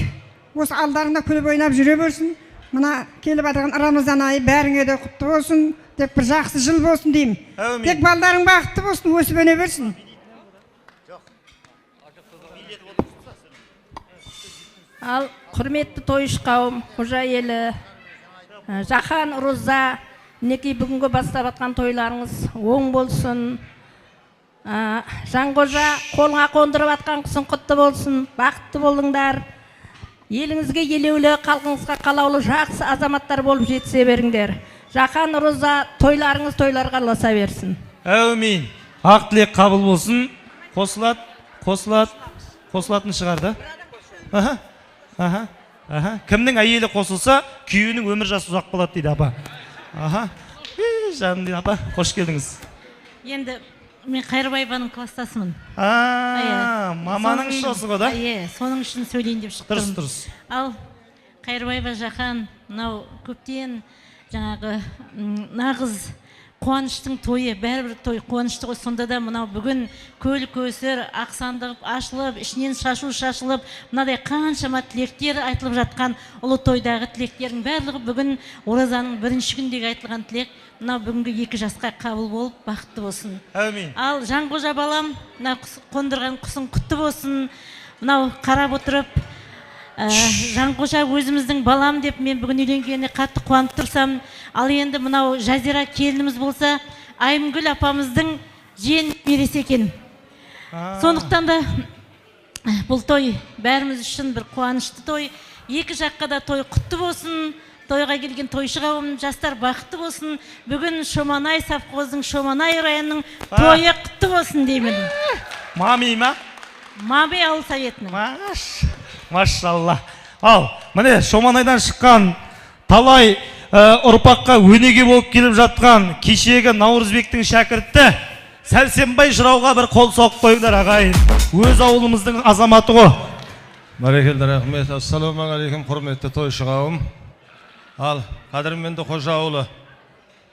осы алдарында күліп ойнап жүре берсін. Мына келіп атырған Рамазан айы бәріңе де құтты болсын. Тек бір жақсы жыл болсын деймін. Тек балдарың бақытты болсын, өсіп өне берсін. Ал құрметті тойшы қауым, қожа елі, Жақан Роза, мінекей бүгінгі бастап атқан тойларыңыз оң болсын. Жанғожа, қолыңа қондырып атқан құсын құтты болсын, бақытты болыңдар. Еліңізге елеулі, халқыңызға қалаулы жақсы азаматтар болып жетісе беріңдер. Жақан Роза, тойларыңыз тойларға араласа берсін. Әумин. Ақ тілек қабыл болсын. Қосылатын шығарды. Кімнің әйелі қосылса, күйеуінің өмір жасы ұзақ болады дейді апа. Жаным дейді апа, қош келдіңіз. Енді мен Қайырбаеваның кластасымын. Маманың шосы ғой да? Соның үшін сөйлейін деп шықтым. Дұрыс. Ал Қайырбаева Жақан, мынау көптен жаңағы нағыз қуаныштың тойы, бәрібір той қуанышты ғой. Сонда да мынау бүгін көл көсір, ақсандығып, ашылып, ішінен шашылып, мынадай қаншама тілектер айтылып жатқан ұлы тойдағы тілектердің барлығы бүгін оразаның 1-ші күндегі айтылған тілек, мынау бүгінгі 2 жасқа қабыл болып, бақытты болсын. Әмин. Ал Жанғожа балам, мынау қондырған құсың құтты болсын. Мынау қарап отырып, Жанғожа өзіміздің балам деп мен бүгін үйленгеніне қатты қуанып тұрсам, ал енді мынау Жазира келініміз болса, Айымгүл апамыздың жиен мересі екен. Сондықтан да бұл той бәріміз үшін бір қуанышты той. 2 жаққа да той құтты болсын. Тойға келген тойшы қауым, жастар бақытты болсын. Бүгін Шоманай совхоздың Шоманай районының тойы құтты болсын деймін. Мами ма? Мами ауыл советінің. Машалла. Ал, міне Шоманайдан шыққан талай ұрпаққа өнеге болып келіп жатқан кешегі Наурызбектің шәкірті Сәрсенбай жырауға бір қол соғып қойыңдар ағайын. Өз ауылымыздың азаматы ғой. Бәрекелді, рахмет. Ассалаумағалейкум, құрметті тойшы қауым. Ал, қадірменді Қожа ауылы.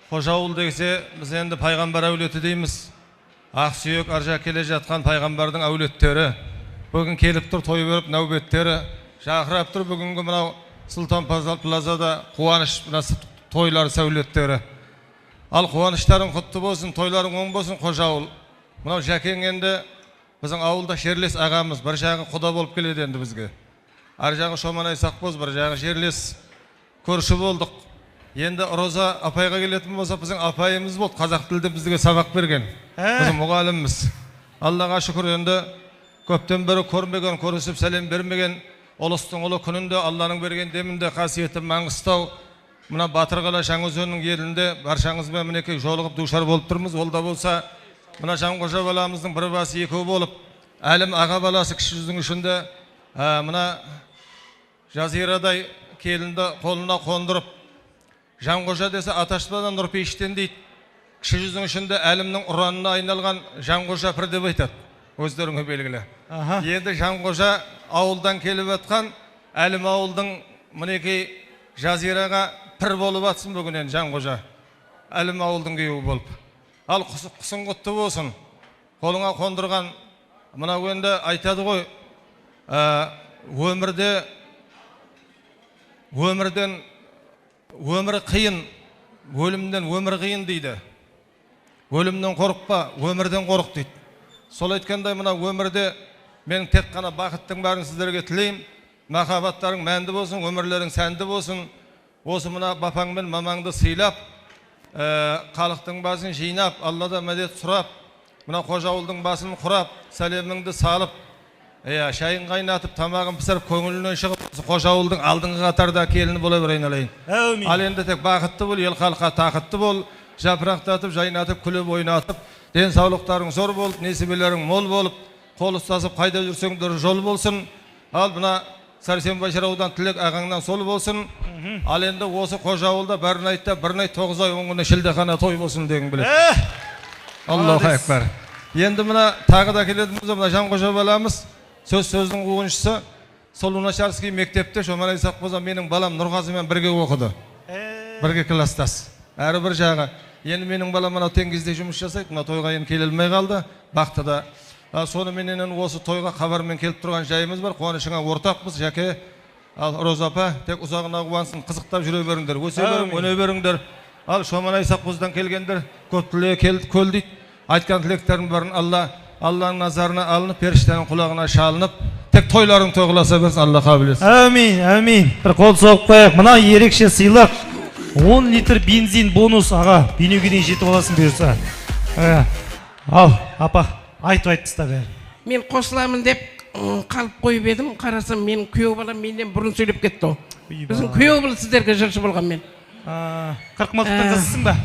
Қожа ауыл дегенде біз енді пайғамбар әулеті дейміз. Ақсүйек аржа келе жатқан пайғамбардың әулеттері. Бүгін келіп тұр той беріп нәубеттері. Шақырап тұр бүгінгі мынау Сұлтан Плазада қуаныш тойлар сәулеттері. Ал қуаныштарың құтты болсын, тойларың оң болсын Қожа ауыл. мынау Жәкең енді біздің ауылда шерлес ағамыз, бір жағы құда болып келеді енді бізге. Ар жағы Шоманай Сақбоз, бір жағы жерлес көрші болдық. Енді Роза апайға келетін болса, біздің апайымыз болды, қазақ тілде бізге сабақ берген. Біздің мұғаліміміз. Аллаға шүкір, енді көптен бері көрмеген, көрісіп сәлем бермеген ұлыстың ұлы күнінде Алланың берген демінде қасиеті Маңғыстау, мына Батырқала Жаңаөзеннің елінде баршаңызбен мінекей жолығып душар болып тұрмыз. Ол да болса, мына Жанқожа баламыздың бір басы екеу болып, әлім аға баласы кіші жүздің ішінде мына жазирадай келінді қолына қондырып, Жанқожа десе аташпадан нұрпейіштен дейді. Кіші жүздің ішінде әлімнің ұранына айналған Жанқожа пір деп айтады. Өздеріңе белгілі. Енді Жанқожа ауылдан келіп атқан, әлім ауылдың мінекей жазираға пір болып атсын бүгінен Жанқожа. Әлім ауылдың күйеуі болып. Ал құсың құтты болсын. Қолыңа қондырған, мына енді айтады ғой, өмір қиын, өлімден өмір қиын дейді. Өлімнен қорықпа, өмірден қорық дейді. Сол айтқандай мына өмірде мен тек қана бақыттың бәрін сіздерге тілеймін. Махаббаттарың мәнді болсын, өмірлерің сәнді болсын. Осы мына бапаң мен мамаңды сыйлап, халықтың басын жинап, Алладан мәдет сұрап, мына Қожауылдың басын құрап, сәлеміңді салып, шайын қайнатып, тамағын пісіріп, көңілінен шығып, Қожауылдың алдыңғы қатарда келіні бола берейін алайын. Ал енді тек бақытты бол, ел халыққа тақытты бол, жапырақтатып, жайнатып, күліп, ойнатып, денсаулықтарың зор болып, несібелерің мол болып, қол ұстасып, қайда жүрсеңдер жол болсын. Ал мына Сәрсенбай Жыраудан тілек ағаңнан сол болсын. Ал енді осы Қожауылда бірін айтта, бірін айт 9 ай оңғына шілдехана той болсын деген біледі. Аллаху акбар. Енді мына тағы да келедіміз, мына Жанқожа баламыз сөздің қуғыншысы. Сол Луначарский мектепте Шоманай Сақбоза менің балам Нұрғазымен бірге оқыды. Бірге кластас. Әрі бір жағы. Енді менің балам мына теңізде жұмыс жасайды, мына тойға енді келілмей қалды. Бақтыда. Соны менен осы тойға хабармен келіп тұрған жайымыз бар. Қуанышыңа ортақпыз, Жәке. Ал Роза апа, тек ұзағына қуансын, қызықтап жүре беріңдер. Өсе берің, өне беріңдер. Ал Шоманай Сақбоздан келгендер көп тілегі көл дейді. Айтқан тілектерін барын Алланың назарына алынып, періштенің құлағына шалынып, тек тойларың тоғыласа берсін, Алла қабыл етсін. Әмин, әмин. Бір қол соғып қояйық. Мына ерекше сыйлық 10 литр бензин бонус аға. Бейнеуге дейін жетіп аласың бұйырса. Ал, апа, айтып тастап бәрі. Мен қосыламын деп қалып қойып едім, қарасам менің күйеу балам менен бұрын сөйлеп кетті. Біздің күйеу бала сіздерге жыршы болған мен. 40 мылтықтың қызысың ба?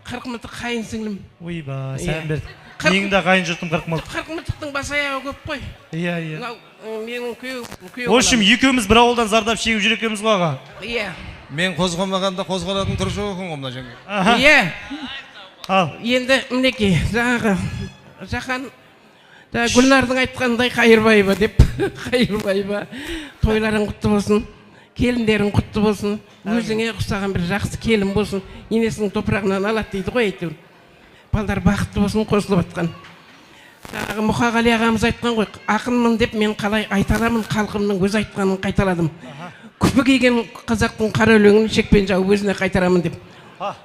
40 мылтық қайын сіңлім. Ойба, сән берді. Менің де қайын жұртым 40 мылтық. 40 мылтықтың бас аяғы көп қой. Иә, иә. Менің күйеу балам. Ошым, екеуміз бір ауылдан зардап шегіп жүр екеуміз ғой аға. Иә. Мен қозғалмағанда қозғалатын тұры жоқ екен ғой мына жерге. Иә. Енді мінекей, жаңағы Жақан Гүлнардың айтқандай қайырбайба деп, қайырбайба, тойларың құтты болсын, келіндерің құтты болсын, өзіңе құсаған бір жақсы келін болсын, енесінің топырағынан алады дейді ғой әйтеуір. Балдар бақытты болсын, қосылып атқан. Жаңағы Мұқағали ағамыз айтқан ғой, ақынмын деп мен қалай айталамын, халқымның өз айтқанын қайталадым. Күпі киген қазақтың қара өлеңін шекпен жауып өзіне қайтарамын деп.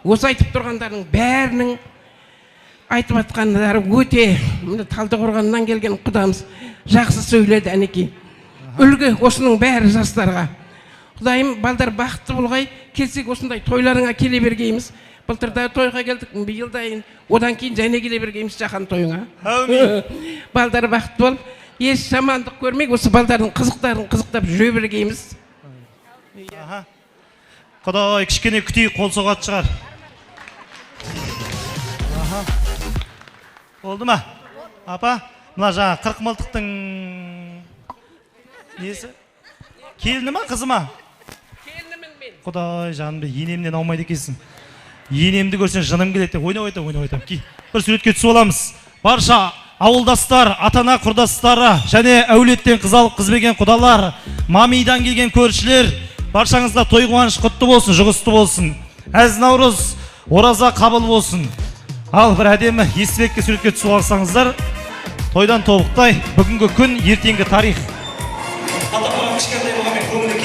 Осы айтып тұрғандардың бәрінің айтып атқандары өте, Талдықорғаннан келген құдамыз жақсы сөйледі әнекей. Үлгі осының бәрі жастарға. Құдайым, балдар бақытты болғай, келсек осындай тойларыңа келе бергейміз. Былтырда тойға келдік, биылдайын, одан кейін және келе бергейміз Жақан тойыңа. Балдар бақытты болып, еш жамандық көрмей, осы балдардың қызықтарын қызықтап жүре бергейміз. Құдай, кішкене күтейік, қол соғат шығар. Oldu mu? Apa? Mına жаңа 40 мылтықтың несі? Келіні ма, қызы ма? Келінімін мен. Құдай, жанымды енемнен аумайды екенсің. Енемді көрсен жыным келеді. Ойнап айтам. Бір суретке түсіп аламыз. Барша ауылдастар, атана құрдастары, және әулеттен қызалық қызбеген құдалар, мамидан келген көршілер, баршаңызда той қуаныш құтты болсын, жұғысты болсын. Әз Наурыз, ораза қабыл болсын. Ал бір әдемі естібекке суретке түсіп алсаңыздар, тойдан тобықтай, бүгінгі күн, ертеңгі тарих. Алла кішкентай болғанмен көңілі